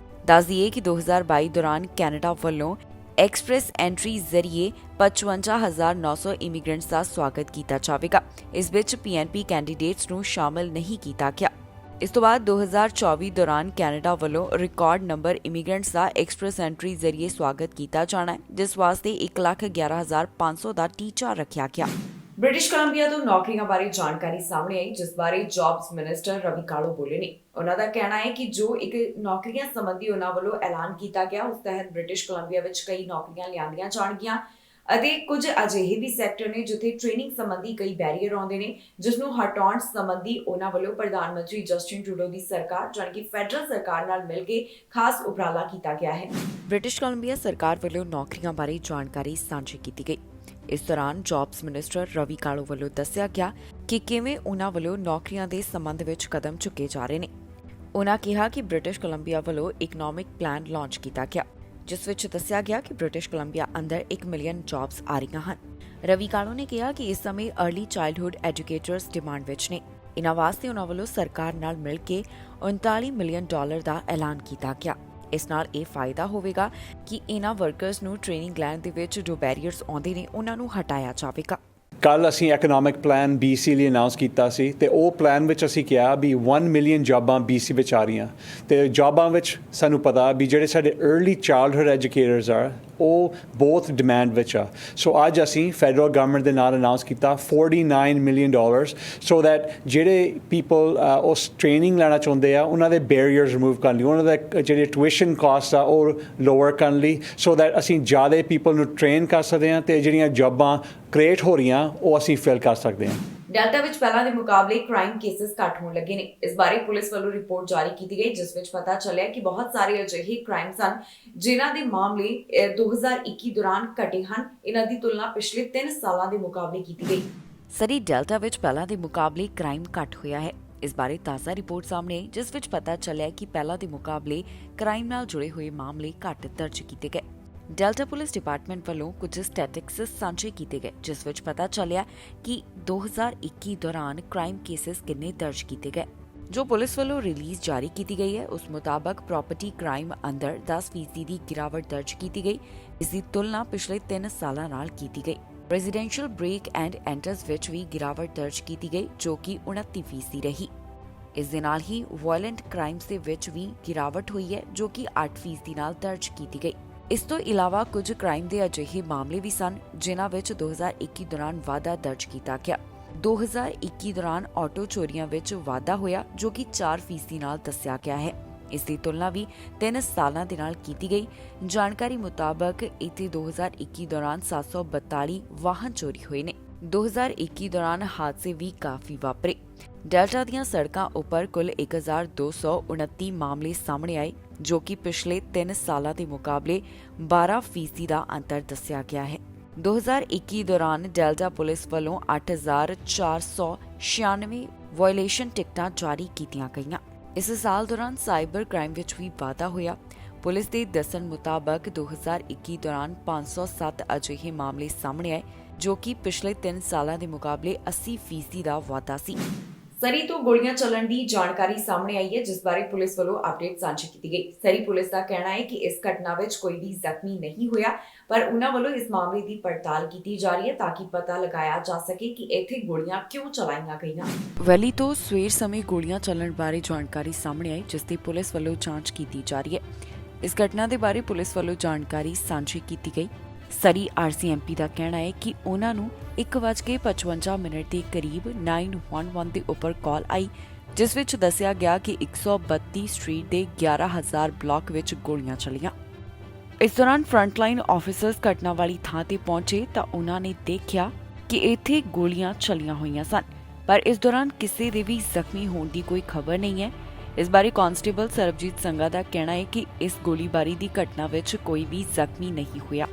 ਦੱਸ ਦਈਏ ਕਿ 2022 ਦੌਰਾਨ ਕੈਨੇਡਾ ਵੱਲੋਂ ਐਕਸਪ੍ਰੈਸ ਐਂਟਰੀ ਜ਼ਰੀਏ 55,900 ਇਮੀਗ੍ਰੈਂਟਸ ਦਾ ਸਵਾਗਤ ਕੀਤਾ ਜਾਵੇਗਾ। ਇਸ ਵਿੱਚ PNP ਕੈਂਡੀਡੇਟਸ ਨੂੰ ਸ਼ਾਮਲ ਨਹੀਂ ਕੀਤਾ ਗਿਆ। ਇਸ ਤੋਂ ਬਾਅਦ 2024 ਦੌਰਾਨ ਕੈਨੇਡਾ ਵੱਲੋਂ ਰਿਕਾਰਡ ਨੰਬਰ ਇਮੀਗ੍ਰੈਂਟਸ ਦਾ ਐਕਸਪ੍ਰੈਸ ਐਂਟਰੀ ਜ਼ਰੀਏ ਸਵਾਗਤ ਕੀਤਾ ਜਾਣਾ ਹੈ, ਜਿਸ ਵਾਸਤੇ 1,11,500 ਦਾ ਟੀਚਾ ਰੱਖਿਆ ਗਿਆ। ਬ੍ਰਿਟਿਸ਼ ਕੋਲੰਬੀਆ ਤੋਂ ਨੌਕਰੀਆਂ ਬਾਰੇ ਜਾਣਕਾਰੀ ਸਾਹਮਣੇ ਆਈ, ਜਿਸ ਬਾਰੇ ਜੌਬਸ ਮਿਨਿਸਟਰ ਰਵੀ ਕਾਲੋ ਬੋਲੇ ਨੇ। ਉਹਨਾਂ ਦਾ ਕਹਿਣਾ ਹੈ ਕਿ ਜੋ ਇੱਕ ਨੌਕਰੀਆਂ ਸੰਬੰਧੀ ਉਹਨਾਂ ਵੱਲੋਂ ਐਲਾਨ ਕੀਤਾ ਗਿਆ, ਉਸ ਤਹਿਤ ਬ੍ਰਿਟਿਸ਼ ਕੋਲੰਬੀਆ ਵਿੱਚ ਕਈ ਨੌਕਰੀਆਂ ਲਿਆਂਦੀਆਂ ਜਾਣਗੀਆਂ ਅਤੇ ਕੁਝ ਅਜਿਹੇ ਵੀ ਸੈਕਟਰ ਨੇ ਜਿੱਥੇ ਟ੍ਰੇਨਿੰਗ ਸੰਬੰਧੀ ਕਈ ਬੈਰੀਅਰ ਆਉਂਦੇ ਨੇ, ਜਿਸ ਨੂੰ ਹਟਾਉਣ ਸੰਬੰਧੀ ਉਹਨਾਂ ਵੱਲੋਂ ਪ੍ਰਧਾਨ ਮੰਤਰੀ ਜਸਟਿਨ ਟਰੂਡੋ ਦੀ ਸਰਕਾਰ ਜਾਣੀ ਕਿ ਫੈਡਰਲ ਸਰਕਾਰ ਨਾਲ ਮਿਲ ਕੇ ਖਾਸ ਉਪਰਾਲਾ ਕੀਤਾ ਗਿਆ ਹੈ। ਬ੍ਰਿਟਿਸ਼ ਕੋਲੰਬੀਆ ਸਰਕਾਰ ਵੱਲੋਂ ਨੌਕਰੀਆਂ ਬਾਰੇ ਜਾਣਕਾਰੀ ਸਾਂਝੀ ਕੀਤੀ ਗਈ। ਇਸ ਦੌਰਾਨ ਜੌਬਸ ਮਿਨਿਸਟਰ ਰਵੀ ਕਾਲੋ ਵੱਲੋਂ ਦੱਸਿਆ ਗਿਆ ਕਿ ਕਿਵੇਂ ਉਹਨਾਂ ਵੱਲੋਂ ਨੌਕਰੀਆਂ ਦੇ ਸੰਬੰਧ ਵਿੱਚ ਕਦਮ ਚੁੱਕੇ ਜਾ ਰਹੇ ਨੇ। ਉਹਨਾਂ ਕਿਹਾ ਕਿ ਬ੍ਰਿਟਿਸ਼ ਕੋਲੰਬੀਆ ਵੱਲੋਂ ਇਕਨੋਮਿਕ ਪਲਾਨ ਲਾਂਚ ਕੀਤਾ ਗਿਆ, ਜਿਸ ਵਿੱਚ ਦੱਸਿਆ ਗਿਆ ਕਿ ਬ੍ਰਿਟਿਸ਼ ਕੋਲੰਬੀਆ ਅੰਦਰ 1 ਮਿਲੀਅਨ ਜੌਬਸ ਆ ਰਹੀਆਂ ਹਨ। ਰਵੀ ਕਾਲੋ ਨੇ ਕਿਹਾ ਕਿ ਇਸ ਸਮੇਂ ਅਰਲੀ ਚਾਈਲਡਹੁੱਡ ਐਜੂਕੇਟਰਸ ਡਿਮਾਂਡ ਵਿੱਚ ਨੇ। ਇਨ੍ਹਾਂ ਵਾਸਤੇ ਉਹਨਾਂ ਵੱਲੋਂ ਸਰਕਾਰ ਨਾਲ ਮਿਲ ਕੇ $39 ਮਿਲੀਅਨ ਦਾ ਐਲਾਨ ਕੀਤਾ ਗਿਆ। ਇਸ ਨਾਲ ਇਹ ਫਾਇਦਾ ਹੋਵੇਗਾ ਕਿ ਇਨ੍ਹਾਂ ਵਰਕਰਸ ਨੂੰ ਟ੍ਰੇਨਿੰਗ ਲੈਣ ਦੇ ਵਿੱਚ ਜੋ ਬੈਰੀਅਰਸ ਆਉਂਦੇ ਨੇ ਉਹਨਾਂ ਨੂੰ ਹਟਾਇਆ ਜਾਵੇਗਾ। ਕੱਲ੍ਹ ਅਸੀਂ ਇਕਨੋਮਿਕ ਪਲਾਨ BC ਲਈ ਅਨਾਉਂਸ ਕੀਤਾ ਸੀ ਤੇ ਉਹ ਪਲਾਨ ਵਿੱਚ ਅਸੀਂ ਕਿਹਾ ਵੀ 1 ਮਿਲੀਅਨ ਜੌਬਾਂ BC ਵਿੱਚ ਆ ਰਹੀਆਂ ਤੇ ਜੌਬਾਂ ਵਿੱਚ ਸਾਨੂੰ ਪਤਾ ਵੀ ਜਿਹੜੇ ਸਾਡੇ ਅਰਲੀ ਚਾਈਲਡਹੁੱਡ ਐਜੂਕੇਟਰਸ ਆ ਉਹ ਬਹੁਤ ਡਿਮਾਂਡ ਵਿੱਚ ਆ। ਸੋ ਅੱਜ ਅਸੀਂ ਫੈਡਰਲ ਗਵਰਨਮੈਂਟ ਦੇ ਨਾਲ ਅਨਾਉਂਸ ਕੀਤਾ $49 ਮਿਲੀਅਨ ਸੋ ਦੈਟ ਜਿਹੜੇ ਪੀਪਲ ਉਸ ਟ੍ਰੇਨਿੰਗ ਲੈਣਾ ਚਾਹੁੰਦੇ ਆ ਉਹਨਾਂ ਦੇ ਬੈਰੀਅਰਸ ਰਿਮੂਵ ਕਰਨ ਲਈ, ਉਹਨਾਂ ਦੇ ਜਿਹੜੇ ਟਿਊਸ਼ਨ ਕਾਸਟ ਆ ਉਹ ਲੋਅਰ ਕਰਨ ਲਈ, ਸੋ ਦੈਟ ਅਸੀਂ ਜ਼ਿਆਦਾ ਪੀਪਲ ਨੂੰ ਟ੍ਰੇਨ ਕਰ ਸਕਦੇ ਹਾਂ ਤੇ ਜਿਹੜੀਆਂ ਜੌਬਾਂ ਕ੍ਰੀਏਟ ਹੋ ਰਹੀਆਂ ਉਹ ਅਸੀਂ ਫਿਲ ਕਰ ਸਕਦੇ ਹਾਂ। ਡੈਲਟਾ ਵਿੱਚ ਪਹਿਲਾਂ ਦੇ ਮੁਕਾਬਲੇ ਕ੍ਰਾਈਮ ਕੇਸਿਸ ਘੱਟ ਹੋਣ ਲੱਗੇ ਨੇ। ਇਸ ਬਾਰੇ ਪੁਲਿਸ ਵੱਲੋਂ ਰਿਪੋਰਟ ਜਾਰੀ ਕੀਤੀ ਗਈ, ਜਿਸ ਵਿੱਚ ਪਤਾ ਚੱਲਿਆ ਕਿ ਬਹੁਤ ਸਾਰੇ ਅਜਿਹੇ ਕ੍ਰਾਈਮਸ ਹਨ ਜਿਨ੍ਹਾਂ ਦੇ ਮਾਮਲੇ 2021 ਦੌਰਾਨ ਘਟੇ ਹਨ। ਇਹਨਾਂ ਦੀ ਤੁਲਨਾ ਪਿਛਲੇ 3 ਸਾਲਾਂ ਦੇ ਮੁਕਾਬਲੇ ਕੀਤੀ ਗਈ। ਸਰੀ ਡੈਲਟਾ ਵਿੱਚ ਪਹਿਲਾਂ ਦੇ ਮੁਕਾਬਲੇ ਕ੍ਰਾਈਮ ਘੱਟ ਹੋਇਆ ਹੈ। ਇਸ ਬਾਰੇ ਤਾਜ਼ਾ ਰਿਪੋਰਟ ਸਾਹਮਣੇ ਆਈ, ਜਿਸ ਵਿੱਚ ਪਤਾ ਚੱਲਿਆ ਕਿ ਪਹਿਲਾਂ ਦੇ ਮੁਕਾਬਲੇ ਕ੍ਰਾਈਮ ਨਾਲ ਜੁੜੇ ਹੋਏ ਮਾਮਲੇ ਘੱਟ ਦਰਜ ਕੀਤੇ ਗਏ। ਡੈਲਟਾ ਪੁਲਿਸ ਡਿਪਾਰਟਮੈਂਟ ਵੱਲੋਂ ਕੁਝ ਸਟੈਟਿਕਸ ਸਾਂਝੇ ਕੀਤੇ ਗਏ, ਜਿਸ ਵਿੱਚ ਪਤਾ ਚੱਲਿਆ ਕਿ 2021 ਦੌਰਾਨ ਕ੍ਰਾਈਮ ਕੇਸਿਸ ਕਿੰਨੇ ਦਰਜ ਕੀਤੇ ਗਏ। ਜੋ ਪੁਲਿਸ ਵੱਲੋਂ ਰਿਲੀਜ਼ ਜਾਰੀ ਕੀਤੀ ਗਈ ਹੈ ਉਸ ਮੁਤਾਬਕ ਪ੍ਰਾਪਰਟੀ ਕ੍ਰਾਈਮ ਅੰਦਰ 10% ਦੀ ਗਿਰਾਵਟ ਦਰਜ ਕੀਤੀ ਗਈ। ਇਸ ਦੀ ਤੁਲਨਾ ਪਿਛਲੇ 3 ਸਾਲਾਂ ਨਾਲ ਕੀਤੀ ਗਈ। ਰੈਜ਼ੀਡੈਂਸ਼ੀਅਲ ਬ੍ਰੇਕ ਐਂਡ ਐਂਟਰਸ ਵਿੱਚ ਵੀ ਗਿਰਾਵਟ ਦਰਜ ਕੀਤੀ ਗਈ ਜੋ ਕਿ 29% ਰਹੀ। ਇਸ ਦੇ ਨਾਲ ਹੀ ਵਾਇਲੈਂਟ ਕ੍ਰਾਈਮਸ ਦੇ ਵਿੱਚ ਵੀ ਗਿਰਾਵਟ ਹੋਈ ਹੈ ਜੋ ਕਿ 8% ਨਾਲ ਦਰਜ ਕੀਤੀ ਗਈ। ਇਸ ਤੋਂ ਇਲਾਵਾ ਕੁਝ ਕ੍ਰਾਈਮ ਦੇ ਅਜਿਹੇ ਮਾਮਲੇ ਵੀ ਸਨ ਜਿਨ੍ਹਾਂ ਵਿੱਚ 2021 ਦੌਰਾਨ ਵਾਧਾ ਦਰਜ ਕੀਤਾ ਗਿਆ। 2021 ਦੌਰਾਨ ਆਟੋ ਚੋਰੀਆਂ ਵਿੱਚ ਵਾਧਾ ਹੋਇਆ ਜੋ ਕਿ 4% ਨਾਲ ਦੱਸਿਆ ਗਿਆ ਹੈ। ਇਸ ਦੀ ਤੁਲਨਾ ਵੀ 3 ਸਾਲਾਂ ਦੇ ਨਾਲ ਕੀਤੀ ਗਈ। ਜਾਣਕਾਰੀ ਮੁਤਾਬਕ ਇੱਥੇ 2021 ਦੌਰਾਨ 742 ਵਾਹਨ ਚੋਰੀ ਹੋਏ ਨੇ। 2021 ਦੌਰਾਨ ਹਾਦਸੇ ਵੀ ਕਾਫੀ ਵਾਪਰੇ। ਡੈਲਟਾ ਦੀਆਂ ਸੜਕਾਂ ਉੱਪਰ ਕੁੱਲ 1229 ਮਾਮਲੇ ਸਾਹਮਣੇ ਆਏ ਜੋ ਕਿ ਪਿਛਲੇ 3 ਸਾਲਾਂ ਦੇ ਮੁਕਾਬਲੇ 12% ਦਾ ਅੰਤਰ ਦੱਸਿਆ ਗਿਆ ਹੈ। 2021 ਦੌਰਾਨ ਡੈਲਟਾ ਪੁਲਿਸ ਵੱਲੋਂ 8496 ਵਾਇਲੇਸ਼ਨ ਟਿਕਟਾਂ ਜਾਰੀ ਕੀਤੀਆਂ ਗਈਆਂ। ਇਸ ਸਾਲ ਦੌਰਾਨ ਸਾਈਬਰ ਕ੍ਰਾਈਮ ਵਿੱਚ ਵੀ ਵਾਧਾ ਹੋਇਆ। ਪੁਲਿਸ ਦੇ ਦੱਸਣ ਮੁਤਾਬਕ 2021 ਦੌਰਾਨ 507 ਅਜਿਹੇ ਮਾਮਲੇ ਸਾਹਮਣੇ ਆਏ ਜੋ ਕਿ ਪਿਛਲੇ 3 ਸਾਲਾਂ ਦੇ ਮੁਕਾਬਲੇ 80% ਦਾ ਵਾਧਾ ਸੀ। ਸਰੀ ਤੋਂ ਗੋਲੀਆਂ ਚੱਲਣ ਦੀ ਜਾਣਕਾਰੀ ਸਾਹਮਣੇ ਆਈ ਹੈ ਜਿਸ ਬਾਰੇ ਪੁਲਿਸ ਵੱਲੋਂ ਅਪਡੇਟ ਸਾਂਝੀ ਕੀਤੀ ਗਈ। ਸਰੀ ਪੁਲਿਸ ਦਾ ਕਹਿਣਾ ਹੈ ਕਿ ਇਸ ਘਟਨਾ ਵਿੱਚ ਕੋਈ ਵੀ ਜ਼ਖਮੀ ਨਹੀਂ ਹੋਇਆ ਪਰ ਉਹਨਾਂ ਵੱਲੋਂ ਇਸ ਮਾਮਲੇ ਦੀ ਪੜਤਾਲ ਕੀਤੀ ਜਾ ਰਹੀ ਹੈ ਤਾਂ ਕਿ ਪਤਾ ਲਗਾਇਆ ਜਾ ਸਕੇ ਕਿ ਇੱਥੇ ਗੋਲੀਆਂ ਕਿਉਂ ਚਲਾਈਆਂ ਗਈਆਂ। ਵੈਲੀ ਤੋਂ ਸਵੇਰ ਸਮੇਂ ਗੋਲੀਆਂ ਚੱਲਣ ਬਾਰੇ ਜਾਣਕਾਰੀ ਸਾਹਮਣੇ ਆਈ ਜਿਸ ਦੀ ਪੁਲਿਸ ਵੱਲੋਂ ਜਾਂਚ ਕੀਤੀ ਜਾ ਰਹੀ ਹੈ। ਇਸ ਘਟਨਾ ਦੇ ਬਾਰੇ ਪੁਲਿਸ ਵੱਲੋਂ ਜਾਣਕਾਰੀ ਸਾਂਝੀ ਕੀਤੀ ਗਈ। ਸਰੀ RCMP ਦਾ ਕਹਿਣਾ ਹੈ ਕਿ ਉਹਨਾਂ ਨੂੰ 1:55 ਦੇ ਕਰੀਬ 911 ਦੇ ਉੱਪਰ ਕਾਲ ਆਈ ਜਿਸ ਵਿੱਚ ਦੱਸਿਆ ਗਿਆ ਕਿ 132 ਸਟਰੀਟ ਦੇ 11000 ਬਲਾਕ ਵਿੱਚ ਗੋਲੀਆਂ ਚੱਲੀਆਂ। ਇਸ ਦੌਰਾਨ ਫਰੰਟਲਾਈਨ ਆਫੀਸਰਸ ਘਟਨਾ ਵਾਲੀ ਥਾਂ ਤੇ ਪਹੁੰਚੇ ਤਾਂ ਉਹਨਾਂ ਨੇ ਦੇਖਿਆ ਕਿ ਇੱਥੇ ਗੋਲੀਆਂ ਚੱਲੀਆਂ ਹੋਈਆਂ ਸਨ ਪਰ ਇਸ ਦੌਰਾਨ ਕਿਸੇ ਦੇ ਵੀ ਜ਼ਖਮੀ ਹੋਣ ਦੀ ਕੋਈ ਖਬਰ ਨਹੀਂ ਹੈ। ਇਸ ਬਾਰੇ ਕਾਂਸਟੇਬਲ ਸਰਬਜੀਤ ਸੰਘਾ ਦਾ ਕਹਿਣਾ ਹੈ ਕਿ ਇਸ ਗੋਲੀਬਾਰੀ ਦੀ ਘਟਨਾ ਵਿੱਚ ਕੋਈ ਵੀ ਜ਼ਖਮੀ ਨਹੀਂ ਹੋਇਆ।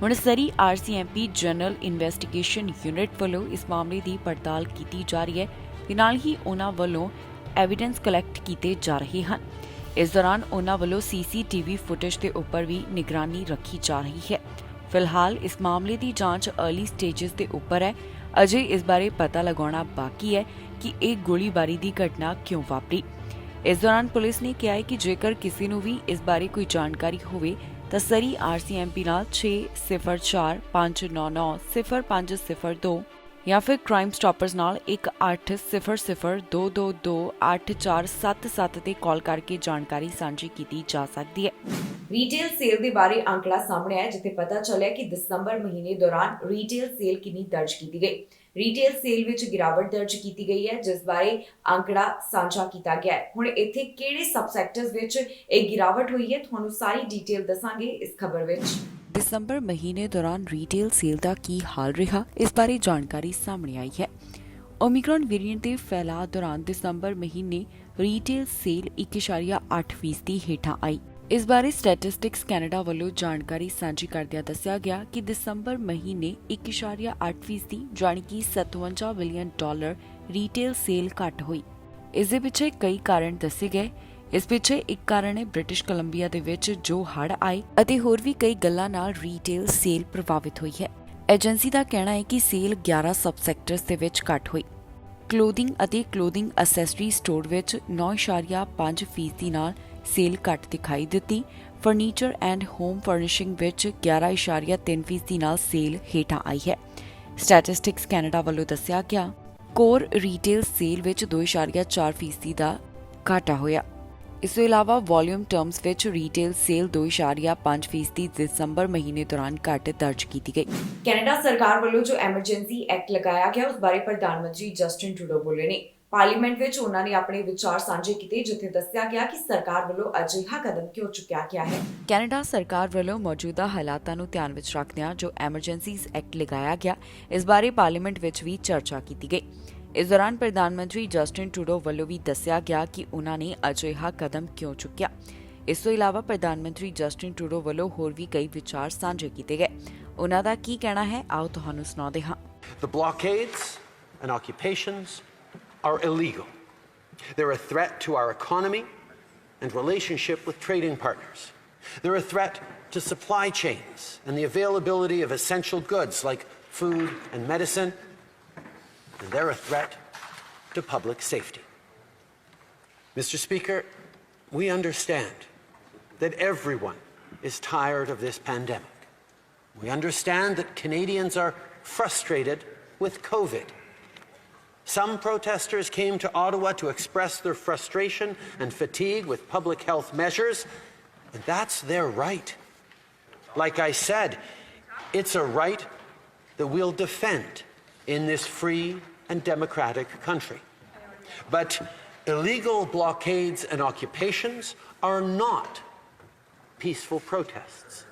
ਹੁਣ ਸਰੀ RCMP ਜਨਰਲ ਇਨਵੈਸਟੀਗੇਸ਼ਨ ਯੂਨਿਟ ਵੱਲੋਂ ਇਸ ਮਾਮਲੇ ਦੀ ਪੜਤਾਲ ਕੀਤੀ ਜਾ ਰਹੀ ਹੈ ਤੇ ਨਾਲ ਹੀ ਉਹਨਾਂ ਵੱਲੋਂ ਐਵੀਡੈਂਸ ਕਲੈਕਟ ਕੀਤੇ ਜਾ ਰਹੇ ਹਨ। ਇਸ ਦੌਰਾਨ ਉਹਨਾਂ ਵੱਲੋਂ CCTV ਫੁਟੇਜ ਦੇ ਉੱਪਰ ਵੀ ਨਿਗਰਾਨੀ ਰੱਖੀ ਜਾ ਰਹੀ ਹੈ। ਫਿਲਹਾਲ ਇਸ ਮਾਮਲੇ ਦੀ ਜਾਂਚ अर्ਲੀ ਸਟੇਜਸ ਦੇ ਉੱਪਰ ਹੈ। ਅਜੇ ਇਸ ਬਾਰੇ ਪਤਾ ਲਗਾਉਣਾ ਬਾਕੀ ਹੈ ਕਿ ਇਹ ਗੋਲੀਬਾਰੀ ਦੀ ਘਟਨਾ ਕਿਉਂ ਵਾਪਰੀ। ਇਸ ਦੌਰਾਨ ਪੁਲਿਸ ਨੇ ਕਿਹਾ ਹੈ ਕਿ ਜੇਕਰ ਕਿਸੇ ਨੂੰ ਵੀ ਇਸ ਬਾਰੇ ਕੋਈ ਜਾਣਕਾਰੀ ਹੋਵੇ ਤਾਂ ਸਰੀ RCMP ਨਾਲ 6045990502 ਜਾਂ ਫਿਰ ਕ੍ਰਾਈਮ ਸਟਾਪਰਸ ਨਾਲ 180022284777 ਤੇ ਕਾਲ ਕਰਕੇ ਜਾਣਕਾਰੀ ਸਾਂਝੀ ਕੀਤੀ ਜਾ ਸਕਦੀ ਹੈ। ਰੀਟੇਲ ਸੇਲ ਦੇ ਬਾਰੇ ਅੰਕੜਾ ਸਾਹਮਣੇ ਆਇਆ ਜਿੱਥੇ ਪਤਾ ਚੱਲਿਆ ਕਿ ਦਸੰਬਰ ਮਹੀਨੇ ਦੌਰਾਨ ਰੀਟੇਲ ਸੇਲ ਕਿੰਨੀ ਦਰਜ ਕੀਤੀ ਗਈ। ਰੀਟੇਲ ਸੇਲ ਵਿੱਚ ਗਿਰਾਵਟ ਦਰਜ ਕੀਤੀ ਗਈ ਹੈ ਜਿਸ ਬਾਰੇ ਅੰਕੜਾ ਸਾਂਝਾ ਕੀਤਾ ਗਿਆ ਹੈ। ਹੁਣ ਇੱਥੇ ਕਿਹੜੇ ਸਬ ਸੈਕਟਰਸ ਵਿੱਚ ਇਹ ਗਿਰਾਵਟ ਹੋਈ ਹੈ ਤੁਹਾਨੂੰ ਸਾਰੀ ਡਿਟੇਲ ਦੱਸਾਂਗੇ ਇਸ ਖਬਰ ਵਿੱਚ। ਦਸੰਬਰ ਮਹੀਨੇ ਦੌਰਾਨ ਰੀਟੇਲ ਸੇਲ ਦਾ ਕੀ ਹਾਲ ਰਿਹਾ ਇਸ ਬਾਰੇ ਜਾਣਕਾਰੀ ਸਾਹਮਣੇ ਆਈ ਹੈ। ਓਮਿਕਰੌਨ ਵੇਰੀਐਂਟ ਦੇ ਫੈਲਾਅ ਦੌਰਾਨ ਦਸੰਬਰ ਮਹੀਨੇ ਰੀਟੇਲ ਸੇਲ 1.8% ਹੇਠਾਂ ਆਈ। ਇਸ ਬਾਰੇ ਸਟੈਟਿਸਟਿਕਸ ਕੈਨੇਡਾ ਵੱਲੋਂ ਜਾਣਕਾਰੀ ਸਾਂਝੀ ਕਰਦਿਆਂ ਦੱਸਿਆ ਗਿਆ ਕਿ ਦਸੰਬਰ ਮਹੀਨੇ 1.8% ਜਾਣੀ ਕਿ $57 ਬਿਲੀਅਨ ਰੀਟੇਲ ਸੇਲ ਘੱਟ ਹੋਈ। ਇਸ ਦੇ ਪਿੱਛੇ ਕਈ ਕਾਰਨ ਦੱਸੇ ਗਏ। ਇਸ ਪਿੱਛੇ ਇੱਕ ਕਾਰਨ ਹੈ ਬ੍ਰਿਟਿਸ਼ ਕੋਲੰਬੀਆ ਦੇ ਵਿੱਚ ਜੋ ਹੜ੍ਹ ਆਏ ਅਤੇ ਹੋਰ ਵੀ ਕਈ ਗੱਲਾਂ ਨਾਲ ਰੀਟੇਲ ਸੇਲ ਪ੍ਰਭਾਵਿਤ ਹੋਈ ਹੈ। ਏਜੰਸੀ ਦਾ ਕਹਿਣਾ ਹੈ ਕਿ ਸੇਲ 11 ਸਬ ਸੈਕਟਰਸ ਦੇ ਵਿੱਚ ਘੱਟ ਹੋਈ। ਕਲੋਥਿੰਗ ਅਤੇ ਕਲੋਥਿੰਗ ਅਸੈਸਰੀ ਸਟੋਰ ਵਿੱਚ 9.5% ਨਾਲ ਸੇਲ ਘੱਟ ਦਿਖਾਈ ਦਿੱਤੀ। ਫਰਨੀਚਰ ਐਂਡ ਹੋਮ ਫਰਨਿਸ਼ਿੰਗ ਵਿੱਚ 11.3% ਨਾਲ ਸੇਲ ਹੇਠਾਂ ਆਈ ਹੈ। ਸਟੈਟਿਸਟਿਕਸ ਕੈਨੇਡਾ ਵੱਲੋਂ ਦੱਸਿਆ ਗਿਆ ਕੋਰ ਰੀਟੇਲ ਸੇਲ ਵਿੱਚ 2.4% ਦਾ ਘਾਟਾ ਹੋਇਆ। ਇਸ ਤੋਂ ਇਲਾਵਾ ਵੋਲਿਊਮ ਟਰਮਸ ਵਿੱਚ ਰੀਟੇਲ ਸੇਲ 2.5% ਦਸੰਬਰ ਮਹੀਨੇ ਦੌਰਾਨ ਘੱਟ ਦਰਜ ਕੀਤੀ ਗਈ। ਕੈਨੇਡਾ ਸਰਕਾਰ ਵੱਲੋਂ ਜੋ ਐਮਰਜੈਂਸੀ ਐਕਟ ਲਗਾਇਆ ਗਿਆ ਉਸ ਬਾਰੇ ਪ੍ਰਧਾਨ ਮੰਤਰੀ ਜਸਟਿਨ ਟਰੂਡੋ ਬੋਲੇ ਨੇ। ਪਾਰਲੀਮੈਂਟ ਵਿੱਚ ਉਹਨਾਂ ਨੇ ਆਪਣੇ ਵਿਚਾਰ ਸਾਂਝੇ ਕੀਤੇ ਜਿੱਥੇ ਦੱਸਿਆ ਗਿਆ ਕਿ ਸਰਕਾਰ ਵੱਲੋਂ ਅਜਿਹਾ ਕਦਮ ਕਿਉਂ ਚੁੱਕਿਆ ਗਿਆ ਹੈ। ਕੈਨੇਡਾ ਸਰਕਾਰ ਵੱਲੋਂ ਮੌਜੂਦਾ ਹਾਲਾਤਾਂ ਨੂੰ ਧਿਆਨ ਵਿੱਚ ਰੱਖਦਿਆਂ ਜੋ ਐਮਰਜੈਂਸੀਜ਼ ਐਕਟ ਲਗਾਇਆ ਗਿਆ ਇਸ ਬਾਰੇ ਪਾਰਲੀਮੈਂਟ ਵਿੱਚ ਵੀ ਚਰਚਾ ਕੀਤੀ ਗਈ। ਇਸ ਦੌਰਾਨ ਪ੍ਰਧਾਨ ਮੰਤਰੀ ਜਸਟਿਨ ਟਰੂਡੋ ਵੱਲੋਂ ਵੀ ਦੱਸਿਆ ਗਿਆ ਕਿ ਉਹਨਾਂ ਨੇ ਅਜਿਹਾ ਕਦਮ ਕਿਉਂ ਚੁੱਕਿਆ। ਇਸ ਤੋਂ ਇਲਾਵਾ ਪ੍ਰਧਾਨ ਮੰਤਰੀ ਜਸਟਿਨ ਟਰੂਡੋ ਵੱਲੋਂ ਹੋਰ ਵੀ ਕਈ ਵਿਚਾਰ ਸਾਂਝੇ ਕੀਤੇ ਗਏ। ਉਹਨਾਂ ਦਾ ਕੀ ਕਹਿਣਾ ਹੈ ਆਓ ਤੁਹਾਨੂੰ ਸੁਣਾਉਂਦੇ ਹਾਂ। The blockades and occupations are illegal. They're a threat to our economy and relationship with trading partners. They're a threat to supply chains and the availability of essential goods like food and medicine. And they're a threat to public safety. Mr. Speaker, we understand that everyone is tired of this pandemic. We understand that Canadians are frustrated with COVID. Some protesters came to Ottawa to express their frustration and fatigue with public health measures, and that's their right. Like I said, it's a right that we'll defend in this free and democratic country. But illegal blockades and occupations are not peaceful protests.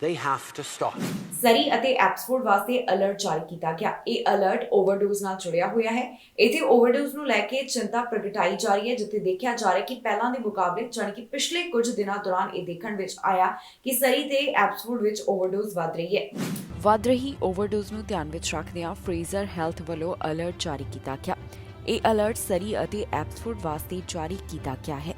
They have to stop. ਸਰੀ ਅਤੇ Abbotsford ਵਾਸਤੇ alert ਜਾਰੀ ਕੀਤਾ ਗਿਆ। ਇਹ alert overdose ਨਾਲ ਜੁੜਿਆ ਹੋਇਆ ਹੈ। ਇੱਥੇ ਓਵਰਡੋਜ਼ ਨੂੰ ਲੈ ਕੇ ਚਿੰਤਾ ਪ੍ਰਗਟਾਈ ਜਾ ਰਹੀ ਹੈ, ਜਿੱਥੇ ਦੇਖਿਆ ਜਾ ਰਿਹਾ ਹੈ ਕਿ ਪਹਿਲਾਂ ਦੇ ਮੁਕਾਬਲੇ ਜਾਣੀ ਕਿ ਪਿਛਲੇ ਕੁਝ ਦਿਨਾਂ ਦੌਰਾਨ ਇਹ ਦੇਖਣ ਵਿੱਚ ਆਇਆ ਕਿ ਸਰੀ ਤੇ ਐਪਸਫੋਰਡ ਵਿੱਚ ਓਵਰਡੋਜ਼ ਵੱਧ ਰਹੀ ਹੈ। ਵੱਧ ਰਹੀ ਓਵਰਡੋਜ਼ ਨੂੰ ਧਿਆਨ ਵਿੱਚ ਰੱਖਦਿਆਂ ਫਰੇਜ਼ਰ ਹੈਲਥ ਵੱਲੋਂ ਅਲਰਟ ਜਾਰੀ ਕੀਤਾ ਗਿਆ। ਇਹ ਅਲਰਟ ਸਰੀ ਅਤੇ ਐਪਸਫੋਰਡ ਵਾਸਤੇ ਜਾਰੀ ਕੀਤਾ ਗਿਆ ਹੈ।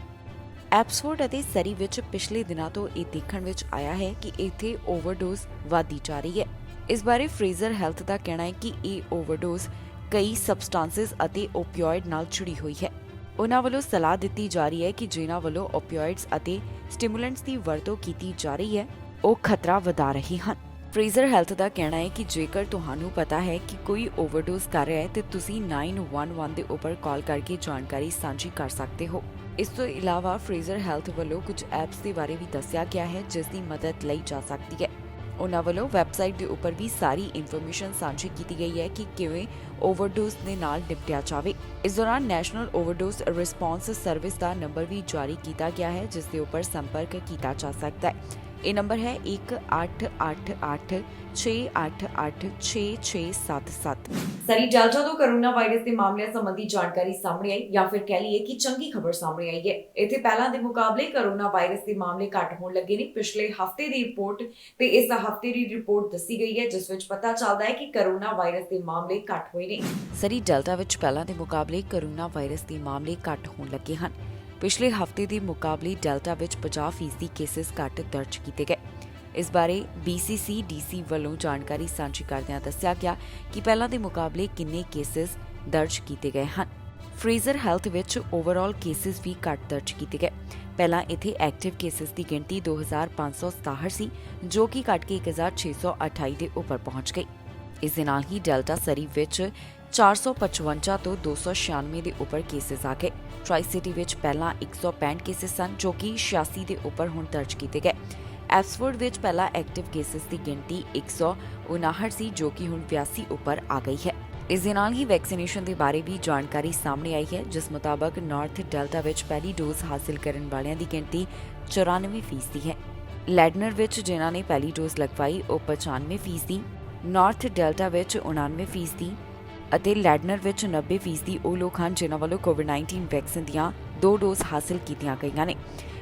ਐਪਸਫੋਰਡ ਅਤੇ ਸਰੀ ਵਿੱਚ ਪਿਛਲੇ ਦਿਨਾਂ ਤੋਂ ਇਹ ਦੇਖਣ ਵਿੱਚ ਆਇਆ ਹੈ ਕਿ ਇੱਥੇ ਓਵਰਡੋਜ਼ ਵਧਦੀ ਜਾ ਰਹੀ ਹੈ। ਇਸ ਬਾਰੇ ਫਰੇਜ਼ਰ ਹੈਲਥ ਦਾ ਕਹਿਣਾ ਹੈ ਕਿ ਇਹ ਓਵਰਡੋਜ਼ ਕਈ ਸਬਸਟੈਂਸਸ ਅਤੇ ਓਪੀਓਇਡ ਨਾਲ ਜੁੜੀ ਹੋਈ ਹੈ। ਉਹਨਾਂ ਵੱਲੋਂ ਸਲਾਹ ਦਿੱਤੀ ਜਾ ਰਹੀ ਹੈ ਕਿ ਜਿਨ੍ਹਾਂ ਵੱਲੋਂ ਓਪੀਓਇਡਸ ਅਤੇ ਸਟਿਮੂਲੈਂਟਸ ਦੀ ਵਰਤੋਂ ਕੀਤੀ ਜਾ ਰਹੀ ਹੈ ਉਹ ਖਤਰਾ ਵਧਾ ਰਹੇ ਹਨ। ਫਰੇਜ਼ਰ ਹੈਲਥ ਦਾ ਕਹਿਣਾ ਹੈ ਕਿ ਜੇਕਰ ਤੁਹਾਨੂੰ ਪਤਾ ਹੈ ਕਿ ਕੋਈ ਓਵਰਡੋਜ਼ ਕਰ ਰਿਹਾ ਹੈ ਤੇ ਤੁਸੀਂ 911 ਦੇ ਉੱਪਰ ਕਾਲ ਕਰਕੇ ਜਾਣਕਾਰੀ ਸਾਂਝੀ ਕਰ ਸਕਦੇ ਹੋ। ਇਸ ਤੋਂ ਇਲਾਵਾ ਫਰੇਜ਼ਰ ਹੈਲਥ ਵੱਲੋਂ ਕੁਝ ਐਪਸ ਦੇ ਬਾਰੇ ਵੀ ਦੱਸਿਆ ਗਿਆ ਹੈ ਜਿਸ ਦੀ ਮਦਦ ਲਈ ਜਾ ਸਕਦੀ ਹੈ। ਉਹਨਾਂ ਵੱਲੋਂ ਵੈਬਸਾਈਟ ਦੇ ਉੱਪਰ ਵੀ ਸਾਰੀ ਇਨਫੋਰਮੇਸ਼ਨ ਸਾਂਝੀ ਕੀਤੀ ਗਈ ਹੈ ਕਿ ਕਿਵੇਂ ਓਵਰਡੋਜ਼ ਦੇ ਨਾਲ ਨਿਪਟਿਆ ਜਾਵੇ। ਇਸ ਦੌਰਾਨ ਨੈਸ਼ਨਲ ਓਵਰਡੋਜ਼ ਰਿਸਪੌਂਸ ਸਰਵਿਸ ਦਾ ਨੰਬਰ ਵੀ ਜਾਰੀ ਕੀਤਾ ਗਿਆ ਹੈ ਜਿਸ ਦੇ ਉੱਪਰ ਸੰਪਰਕ ਕੀਤਾ ਜਾ ਸਕਦਾ ਹੈ। ਇਹ ਨੰਬਰ ਹੈ 1888-688-6677। ਸਰੀ ਡੈਲਟਾ ਤੋਂ ਕੋਰੋਨਾ ਵਾਇਰਸ ਦੇ ਮਾਮਲਿਆਂ ਸੰਬੰਧੀ ਜਾਣਕਾਰੀ ਸਾਹਮਣੇ ਆਈ ਜਾਂ ਫਿਰ ਕਹਿ ਲਈਏ ਕਿ ਚੰਗੀ ਖਬਰ ਸਾਹਮਣੇ ਆਈ ਹੈ। ਇੱਥੇ ਪਹਿਲਾਂ ਦੇ ਮੁਕਾਬਲੇ ਕੋਰੋਨਾ ਵਾਇਰਸ ਦੇ ਮਾਮਲੇ ਘੱਟ ਹੋਣ ਲੱਗੇ ਨੇ। ਪਿਛਲੇ ਹਫਤੇ ਦੀ ਰਿਪੋਰਟ ਤੇ ਇਸ ਹਫਤੇ ਦੀ ਰਿਪੋਰਟ ਦੱਸੀ ਗਈ ਹੈ ਜਿਸ ਵਿੱਚ ਪਤਾ ਚੱਲਦਾ ਹੈ ਕਿ ਕੋਰੋਨਾ ਵਾਇਰਸ ਦੇ ਮਾਮਲੇ ਘੱਟ ਹੋਏ ਨੇ। ਸਰੀ ਡੈਲਟਾ ਵਿੱਚ ਪਹਿਲਾਂ ਦੇ ਮੁਕਾਬਲੇ ਕੋਰੋਨਾ ਵਾਇਰਸ ਦੇ ਮਾਮਲੇ ਘੱਟ ਹੋਣ ਲੱਗੇ ਹਨ। ਪਿਛਲੇ ਹਫਤੇ ਦੇ ਮੁਕਾਬਲੇ ਡੈਲਟਾ ਵਿੱਚ 50% ਕੇਸਿਸ ਘੱਟ ਦਰਜ ਕੀਤੇ ਗਏ। ਇਸ ਬਾਰੇ BCCDC ਵੱਲੋਂ ਜਾਣਕਾਰੀ ਸਾਂਝੀ ਕਰਦਿਆਂ ਦੱਸਿਆ ਗਿਆ ਕਿ ਪਹਿਲਾਂ ਦੇ ਮੁਕਾਬਲੇ ਕਿੰਨੇ ਕੇਸਿਸ ਦਰਜ ਕੀਤੇ ਗਏ ਹਨ। ਫਰੇਜ਼ਰ ਹੈਲਥ ਵਿੱਚ ਓਵਰਆਲ ਕੇਸਿਸ ਵੀ ਘੱਟ ਦਰਜ ਕੀਤੇ ਗਏ। ਪਹਿਲਾਂ ਇੱਥੇ ਐਕਟਿਵ ਕੇਸਿਸ ਦੀ ਗਿਣਤੀ 2567 ਸੀ ਜੋ ਕਿ ਘੱਟ ਕੇ 1628 ਦੇ ਉੱਪਰ ਪਹੁੰਚ ਗਈ। ਇਸ ਦੇ ਨਾਲ ਹੀ ਡੈਲਟਾ ਸਰੀ ਵਿੱਚ 455 ਤੋਂ 296 ਦੇ ਉੱਪਰ ਕੇਸਿਸ ਆ ਗਏ। ਟ੍ਰਾਈ ਸਿਟੀ ਵਿੱਚ ਪਹਿਲਾਂ 165 ਕੇਸਿਸ ਸਨ ਜੋ ਕਿ 86 ਦੇ ਉੱਪਰ ਹੁਣ ਦਰਜ ਕੀਤੇ ਗਏ। ਐਪਸਫੋਰਡ ਵਿੱਚ ਪਹਿਲਾਂ ਐਕਟਿਵ ਕੇਸਿਸ ਦੀ ਗਿਣਤੀ 159 ਸੀ ਜੋ ਕਿ ਹੁਣ 82 ਉੱਪਰ ਆ ਗਈ ਹੈ। ਇਸ ਦੇ ਨਾਲ ਹੀ ਵੈਕਸੀਨੇਸ਼ਨ ਦੇ ਬਾਰੇ ਵੀ ਜਾਣਕਾਰੀ ਸਾਹਮਣੇ ਆਈ ਹੈ ਜਿਸ ਮੁਤਾਬਕ ਨਾਰਥ ਡੈਲਟਾ ਵਿੱਚ ਪਹਿਲੀ ਡੋਜ਼ ਹਾਸਲ ਕਰਨ ਵਾਲਿਆਂ ਦੀ ਗਿਣਤੀ 94% ਹੈ। ਲੈਡਨਰ ਵਿੱਚ ਜਿਨ੍ਹਾਂ ਨੇ ਪਹਿਲੀ ਡੋਜ਼ ਲਗਵਾਈ ਉਹ 95%, ਨਾਰਥ ਡੈਲਟਾ ਵਿੱਚ 99% ਅਤੇ ਲੈਡਨਰ ਵਿੱਚ 90% ਉਹ ਲੋਕ ਹਨ ਜਿਨ੍ਹਾਂ ਵੱਲੋਂ ਕੋਵਿਡ-19 ਵੈਕਸੀਨ ਦੀਆਂ 2 ਡੋਜ਼ ਹਾਸਲ ਕੀਤੀਆਂ ਗਈਆਂ ਨੇ।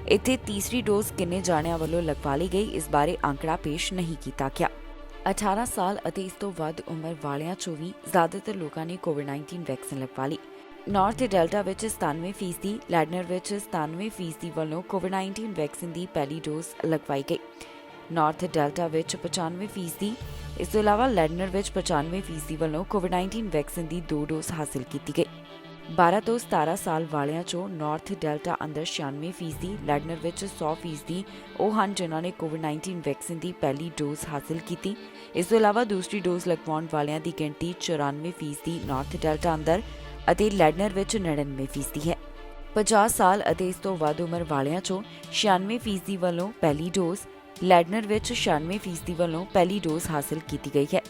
ਇੱਥੇ ਤੀਸਰੀ ਡੋਜ਼ ਕਿੰਨੇ ਜਾਣਿਆਂ ਵੱਲੋਂ ਲਗਵਾ ਲਈ ਗਈ ਇਸ ਬਾਰੇ ਅੰਕੜਾ ਪੇਸ਼ ਨਹੀਂ ਕੀਤਾ ਗਿਆ। 18 ਸਾਲ ਅਤੇ ਇਸ ਤੋਂ ਵੱਧ ਉਮਰ ਵਾਲਿਆਂ ਚੋਂ ਵੀ ਜ਼ਿਆਦਾਤਰ ਲੋਕਾਂ ਨੇ ਕੋਵਿਡ-19 ਵੈਕਸੀਨ ਲਗਵਾ ਲਈ। ਨਾਰਥ ਡੈਲਟਾ ਵਿੱਚ 97%, ਲੈਡਨਰ ਵਿੱਚ 97% ਵੱਲੋਂ ਕੋਵਿਡ-19 ਵੈਕਸੀਨ ਦੀ ਪਹਿਲੀ ਡੋਜ਼ ਲਗਵਾਈ ਗਈ। ਨਾਰਥ ਡੈਲਟਾ ਵਿੱਚ 95%, ਇਸ ਤੋਂ ਇਲਾਵਾ ਲੈਡਨਰ ਵਿੱਚ 95% ਵੱਲੋਂ ਕੋਵਿਡ-19 ਵੈਕਸੀਨ ਦੀ 2 ਡੋਜ਼ ਹਾਸਲ ਕੀਤੀ ਗਈ। 12 ਤੋਂ 17 ਸਾਲ ਵਾਲਿਆਂ ਚੋਂ ਨਾਰਥ ਡੈਲਟਾ ਅੰਦਰ 96%, ਲੈਡਨਰ ਵਿੱਚ 100% ਉਹ ਹਨ ਜਿਨ੍ਹਾਂ ਨੇ ਕੋਵਿਡ-19 ਵੈਕਸੀਨ ਦੀ ਪਹਿਲੀ ਡੋਜ਼ ਹਾਸਲ ਕੀਤੀ। ਇਸ ਤੋਂ ਇਲਾਵਾ ਦੂਸਰੀ ਡੋਜ਼ ਲਗਵਾਉਣ ਵਾਲਿਆਂ ਦੀ ਗਿਣਤੀ 94% ਨਾਰਥ ਡੈਲਟਾ ਅੰਦਰ ਅਤੇ ਲੈਡਨਰ ਵਿੱਚ 99% ਹੈ। 50 ਸਾਲ ਅਤੇ ਇਸ ਤੋਂ ਵੱਧ ਉਮਰ ਵਾਲਿਆਂ ਚੋਂ 96% ਵੱਲੋਂ ਪਹਿਲੀ ਡੋਜ਼, ਲੈਡਨਰ ਵਿੱਚ 96% ਵੱਲੋਂ ਪਹਿਲੀ ਡੋਜ਼ ਹਾਸਲ ਕੀਤੀ ਗਈ ਹੈ।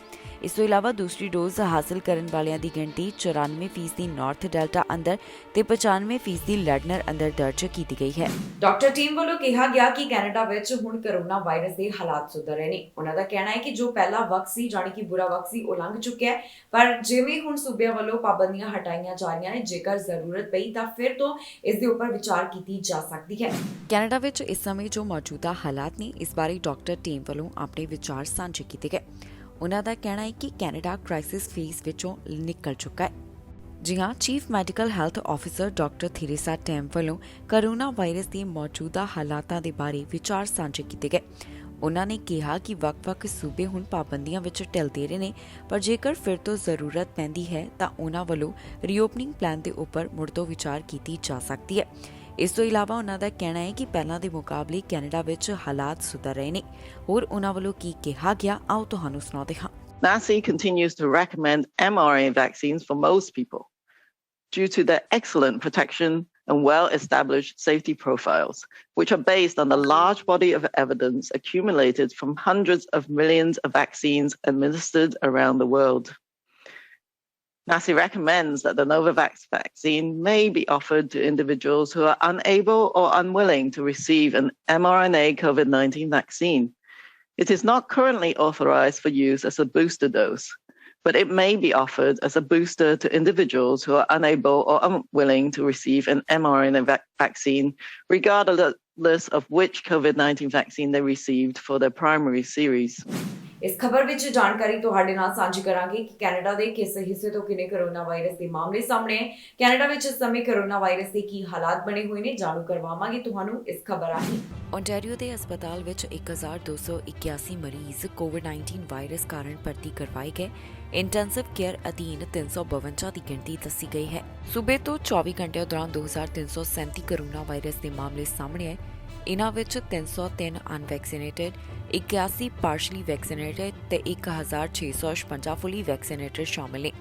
ਇਸ ਤੋਂ ਇਲਾਵਾ ਦੂਸਰੀ ਡੋਜ਼ ਹਾਸਲ ਕਰਨ ਵਾਲਿਆਂ ਦੀ ਗਿਣਤੀ 94% ਨਾਰਥ ਡੈਲਟਾ ਅੰਦਰ ਤੇ 95% ਲੈਡਨਰ ਅੰਦਰ ਦਰਜ ਕੀਤੀ ਗਈ ਹੈ। ਡਾਕਟਰ ਟੀਮ ਵੱਲੋਂ ਕਿਹਾ ਗਿਆ ਕਿ ਕੈਨੇਡਾ ਵਿੱਚ ਹੁਣ ਕੋਰੋਨਾ ਵਾਇਰਸ ਦੇ ਹਾਲਾਤ ਸੁਧਰ ਰਹੇ ਨੇ। ਉਹਨਾਂ ਦਾ ਕਹਿਣਾ ਹੈ ਕਿ ਜੋ ਪਹਿਲਾ ਵਕਤ ਸੀ ਜਾਣੀ ਕਿ ਬੁਰਾ ਵਕਤ ਸੀ ਉਹ ਲੰਘ ਚੁੱਕਿਆ ਹੈ, ਪਰ ਜਿਵੇਂ ਹੁਣ ਸੂਬਿਆਂ ਵੱਲੋਂ ਪਾਬੰਦੀਆਂ ਹਟਾਈਆਂ ਜਾ ਰਹੀਆਂ ਨੇ, ਜੇਕਰ ਜ਼ਰੂਰਤ ਪਈ ਤਾਂ ਫਿਰ ਤੋਂ ਇਸ ਦੇ ਉੱਪਰ ਵਿਚਾਰ ਕੀਤੀ ਜਾ ਸਕਦੀ ਹੈ। ਕੈਨੇਡਾ ਵਿੱਚ ਇਸ ਸਮੇਂ ਜੋ ਮੌਜੂਦਾ ਹਾਲਾਤ ਨੇ ਇਸ ਬਾਰੇ ਡਾਕਟਰ ਟੀਮ ਵੱਲੋਂ ਆਪਣੇ ਵਿਚਾਰ ਸਾਂਝੇ ਕੀਤੇ ਗਏ। ਉਹਨਾਂ ਦਾ ਕਹਿਣਾ ਹੈ ਕਿ ਕੈਨੇਡਾ ਕ੍ਰਾਈਸਿਸ ਫੇਜ਼ ਵਿੱਚੋਂ ਨਿਕਲ ਚੁੱਕਾ ਹੈ। ਜੀ ਹਾਂ, chief medical health officer doctor Theresa Tam ਵੱਲੋਂ ਕੋਰੋਨਾ ਵਾਇਰਸ ਦੇ ਮੌਜੂਦਾ ਹਾਲਾਤਾਂ ਦੇ ਬਾਰੇ ਵਿਚਾਰ ਸਾਂਝੇ ਕੀਤੇ ਗਏ। ਉਹਨਾਂ ਨੇ ਕਿਹਾ ਕਿ ਵੱਖ-ਵੱਖ ਸੂਬੇ ਹੁਣ ਪਾਬੰਦੀਆਂ ਵਿੱਚ ਢਿਲਦੇ ਰਹੇ ਨੇ, ਪਰ ਜੇਕਰ ਫਿਰ ਤੋਂ ਜ਼ਰੂਰਤ ਪੈਂਦੀ ਹੈ ਤਾਂ ਉਹਨਾਂ ਵੱਲੋਂ ਰੀਓਪਨਿੰਗ ਪਲਾਨ ਦੇ ਉੱਪਰ ਮੁੜ ਤੋਂ ਵਿਚਾਰ ਕੀਤੀ ਜਾ ਸਕਦੀ ਹੈ। ਇਸ ਤੋਂ ਇਲਾਵਾ ਉਹਨਾਂ ਦਾ ਕਹਿਣਾ ਹੈ ਕਿ ਪਹਿਲਾਂ ਦੇ ਮੁਕਾਬਲੇ ਕੈਨੇਡਾ ਵਿੱਚ ਹਾਲਾਤ ਸੁਧਰ ਰਹੇ ਨੇ। ਹੋਰ ਉਹਨਾਂ ਵੱਲੋਂ ਕੀ ਕਿਹਾ ਗਿਆ, ਆਓ ਤੁਹਾਨੂੰ ਸੁਣਾਉਂਦੇ ਹਾਂ। NACI continues to recommend mRNA vaccines for most people due to their excellent protection and well-established safety profiles, which are based on the large body of evidence accumulated from hundreds of millions of vaccines administered around the world. NACI recommends that the Novavax vaccine may be offered to individuals who are unable or unwilling to receive an mRNA COVID-19 vaccine. It is not currently authorized for use as a booster dose, but it may be offered as a booster to individuals who are unable or unwilling to receive an mRNA vaccine, regardless of which COVID-19 vaccine they received for their primary series. ਇਸ ਖਬਰ ਵਿੱਚ ਜਾਣਕਾਰੀ ਤੁਹਾਡੇ ਨਾਲ ਸਾਂਝੀ ਕਰਾਂਗੇ ਕਿ Canada ਦੇ ਕਿਸ ਹਿੱਸੇ ਤੋਂ ਕਿੰਨੇ ਕਰੋਨਾ ਵਾਇਰਸ ਦੇ ਮਾਮਲੇ ਸਾਹਮਣੇ ਆਏ। ਕੈਨੇਡਾ ਵਿੱਚ ਇਸ ਸਮੇਂ ਕਰੋਨਾ ਵਾਇਰਸ ਦੇ ਕੀ ਹਾਲਾਤ ਬਣੇ ਹੋਏ ਨੇ, ਜਾਣੂ ਕਰਵਾਵਾਂਗੇ ਤੁਹਾਨੂੰ ਇਸ ਖਬਰ ਰਾਹੀਂ। ਓਨਟਾਰੀਓ ਦੇ ਹਸਪਤਾਲ ਵਿੱਚ 1281 ਮਰੀਜ਼ ਕੋਵਿਡ-19 ਵਾਇਰਸ ਕਾਰਨ ਭਰਤੀ ਕਰਵਾਏ ਗਏ। ਇੰਟੈਂਸਿਵ ਕੇਅਰ ਅਧੀਨ 352 ਦੀ ਗਿਣਤੀ ਦੱਸੀ ਗਈ ਹੈ। ਸੂਬੇ ਤੋਂ 24 ਘੰਟਿਆਂ ਦੌਰਾਨ 2337 ਕਰੋਨਾ ਵਾਇਰਸ ਦੇ ਮਾਮਲੇ ਸਾਹਮਣੇ ਆਏ। ਇਨ੍ਹਾਂ ਵਿੱਚ 303 ਅਨਵੈਕਸੀਨੇਟਡ, 81 ਪਾਰਸ਼ਲੀ ਵੈਕਸੀਨੇਟਡ ਤੇ 1656 ਫੁੱਲੀ ਵੈਕਸੀਨੇਟਡ ਸ਼ਾਮਲ ਨੇ।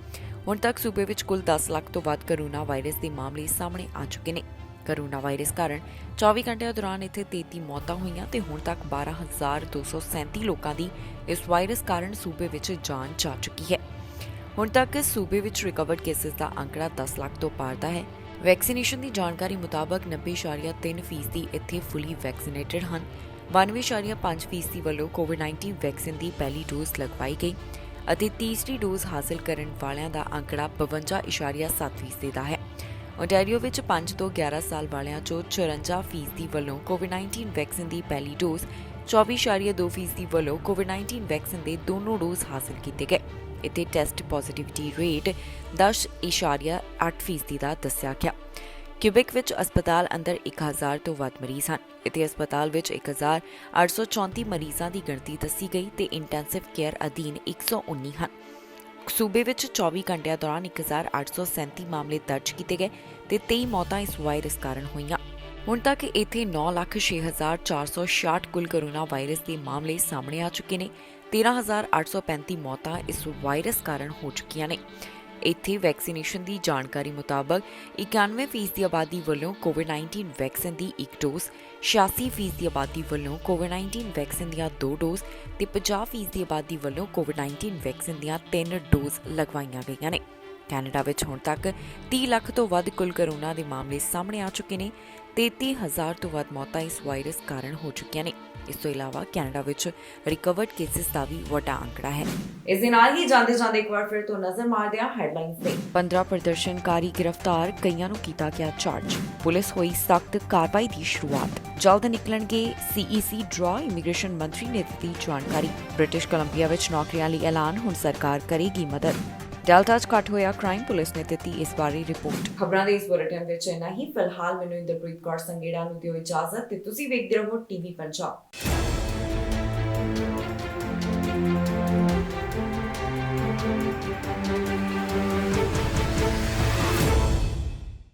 ਹੁਣ ਤੱਕ ਸੂਬੇ ਵਿੱਚ ਕੁੱਲ 10 ਲੱਖ ਤੋਂ ਵੱਧ ਕਰੋਨਾ ਵਾਇਰਸ ਦੇ ਮਾਮਲੇ ਸਾਹਮਣੇ ਆ ਚੁੱਕੇ ਨੇ। ਕਰੋਨਾ ਵਾਇਰਸ ਕਾਰਨ 24 ਘੰਟਿਆਂ ਦੌਰਾਨ ਇੱਥੇ 33 ਮੌਤਾਂ ਹੋਈਆਂ ਤੇ ਹੁਣ ਤੱਕ 12,237 ਲੋਕਾਂ ਦੀ ਇਸ ਵਾਇਰਸ ਕਾਰਨ ਸੂਬੇ ਵਿੱਚ ਜਾਨ ਜਾ ਚੁੱਕੀ ਹੈ। ਹੁਣ ਤੱਕ ਸੂਬੇ ਵਿੱਚ ਰਿਕਵਰਡ ਕੇਸਿਸ ਦਾ ਅੰਕੜਾ 10 ਲੱਖ ਤੋਂ ਪਾਰ ਦਾ ਹੈ। ਵੈਕਸੀਨੇਸ਼ਨ ਦੀ ਜਾਣਕਾਰੀ ਮੁਤਾਬਕ 90.3% ਇੱਥੇ ਫੁੱਲੀ ਵੈਕਸੀਨੇਟਡ ਹਨ। 92.5% ਵੱਲੋਂ ਕੋਵਿਡ-19 ਵੈਕਸੀਨ ਦੀ ਪਹਿਲੀ ਡੋਜ਼ ਲਗਵਾਈ ਗਈ ਅਤੇ ਤੀਸਰੀ ਡੋਜ਼ ਹਾਸਲ ਕਰਨ ਵਾਲਿਆਂ ਦਾ ਅੰਕੜਾ 52.7% ਦਾ ਹੈ। ਓਨਟਾਰੀਓ ਵਿੱਚ 5 ਤੋਂ 11 ਸਾਲ ਵਾਲਿਆਂ ਚੋਂ 54% ਵੱਲੋਂ ਕੋਵਿਡ-19 ਵੈਕਸੀਨ ਦੀ ਪਹਿਲੀ ਡੋਜ਼, 24.2% ਵੱਲੋਂ ਕੋਵਿਡ-19 ਵੈਕਸੀਨ ਦੇ ਦੋਨੋਂ ਡੋਜ਼ ਹਾਸਲ ਕੀਤੇ ਗਏ। ਇੱਥੇ ਟੈਸਟ ਪੋਜ਼ਿਟਿਵਿਟੀ ਰੇਟ 10.8% ਦਾ ਦੱਸਿਆ ਗਿਆ। ਕਿਊਬਿਕ ਵਿੱਚ ਹਸਪਤਾਲ ਅੰਦਰ 1000 ਤੋਂ ਵੱਧ ਮਰੀਜ਼ ਹਨ। ਇੱਥੇ ਹਸਪਤਾਲ ਵਿੱਚ 1834 ਮਰੀਜ਼ਾਂ ਦੀ ਗਿਣਤੀ ਦੱਸੀ ਗਈ ਤੇ ਇੰਟੈਂਸਿਵ ਕੇਅਰ ਅਧੀਨ 119 ਹਨ। ਸੂਬੇ ਵਿੱਚ 24 ਘੰਟਿਆਂ ਦੌਰਾਨ 1837 ਮਾਮਲੇ ਦਰਜ ਕੀਤੇ ਗਏ ਤੇ 23 ਮੌਤਾਂ ਇਸ ਵਾਇਰਸ ਕਾਰਨ ਹੋਈਆਂ। ਹੁਣ ਤੱਕ ਇੱਥੇ 9,06,466 ਕੁੱਲ ਕਰੋਨਾ ਵਾਇਰਸ ਦੇ ਮਾਮਲੇ ਸਾਹਮਣੇ ਆ ਚੁੱਕੇ ਨੇ। 13,835 ਮੌਤਾਂ ਇਸ ਵਾਇਰਸ ਕਾਰਨ ਹੋ ਚੁੱਕੀਆਂ ਨੇ। ਇੱਥੇ ਵੈਕਸੀਨੇਸ਼ਨ ਦੀ ਜਾਣਕਾਰੀ ਮੁਤਾਬਕ 91% ਦੀ ਆਬਾਦੀ ਵੱਲੋਂ ਕੋਵਿਡ-19 ਵੈਕਸੀਨ ਦੀ ਇੱਕ ਡੋਜ਼, 86% ਦੀ ਆਬਾਦੀ ਵੱਲੋਂ ਕੋਵਿਡ-19 ਵੈਕਸੀਨ ਦੀਆਂ 2 ਡੋਜ਼ ਤੇ 50% ਦੀ ਆਬਾਦੀ ਵੱਲੋਂ ਕੋਵਿਡ-19 ਵੈਕਸੀਨ ਦੀਆਂ 3 ਡੋਜ਼ ਲਗਵਾਈਆਂ ਗਈਆਂ ਨੇ। ਕੈਨੇਡਾ ਵਿੱਚ ਹੁਣ ਤੱਕ 30 ਲੱਖ ਤੋਂ ਵੱਧ ਕੁੱਲ ਕਰੋਨਾ ਦੇ ਮਾਮਲੇ ਸਾਹਮਣੇ ਆ ਚੁੱਕੇ ਨੇ। 33,000 ਤੋਂ ਵੱਧ ਮੌਤਾਂ ਇਸ ਵਾਇਰਸ ਕਾਰਨ ਹੋ ਚੁੱਕੀਆਂ ਨੇ। ਇਸ ਤੋਂ ਇਲਾਵਾ ਕੈਨੇਡਾ ਵਿੱਚ ਰਿਕਵਰਡ ਕੇਸਿਸ ਦਾ ਵੀ ਵੱਡਾ ਅੰਕੜਾ ਹੈ। ਇਸ ਦੇ ਨਾਲ ਹੀ ਜਾਂਦੇ ਇੱਕ ਵਾਰ ਫਿਰ ਤੋਂ ਨਜ਼ਰ ਮਾਰਦੇ ਹਾਂ ਹੈਡਲਾਈਨਸ ਤੇ। 15 ਪ੍ਰਦਰਸ਼ਨਕਾਰੀ ਗ੍ਰਿਫਤਾਰ, ਕਈਆਂ ਨੂੰ ਕੀਤਾ ਗਿਆ ਚਾਰਜ। ਪੁਲਿਸ ਹੋਈ ਸਖਤ ਕਾਰਵਾਈ ਦੀ ਸ਼ੁਰੂਆਤ। ਜਲਦ ਨਿਕਲਣਗੇ CEC ਡਰਾ, ਇਮੀਗ੍ਰੇਸ਼ਨ ਮੰਤਰੀ ਨੇ ਦਿੱਤੀ ਜਾਣਕਾਰੀ। ਬ੍ਰਿਟਿਸ਼ ਕੋਲੰਬੀਆ ਵਿੱਚ ਨੌਕਰੀਆਂ ਲਈ ਐਲਾਨ, ਹੁਣ ਸਰਕਾਰ ਕਰੇਗੀ ਮਦਦ। ਡੈਲਟਾ 'ਚ ਘੱਟ ਹੋਇਆ ਕ੍ਰਾਈਮ, ਪੁਲਿਸ ਨੇ ਦਿੱਤੀ ਇਸ ਬਾਰੇ ਰਿਪੋਰਟ। ਖਬਰਾਂ ਦੇ ਇਸ ਬੁਲੇਟਿਨ ਵਿੱਚ ਇੰਨਾ ਹੀ। ਫਿਲਹਾਲ ਮੈਨੂੰ ਇੰਦਰਪ੍ਰੀਤ ਕੌਰ ਸੰਗੇੜਾ ਨੂੰ ਦਿਓ ਇਜਾਜ਼ਤ ਤੇ ਤੁਸੀਂ ਵੇਖਦੇ ਰਹੋ TV ਪੰਜਾਬ।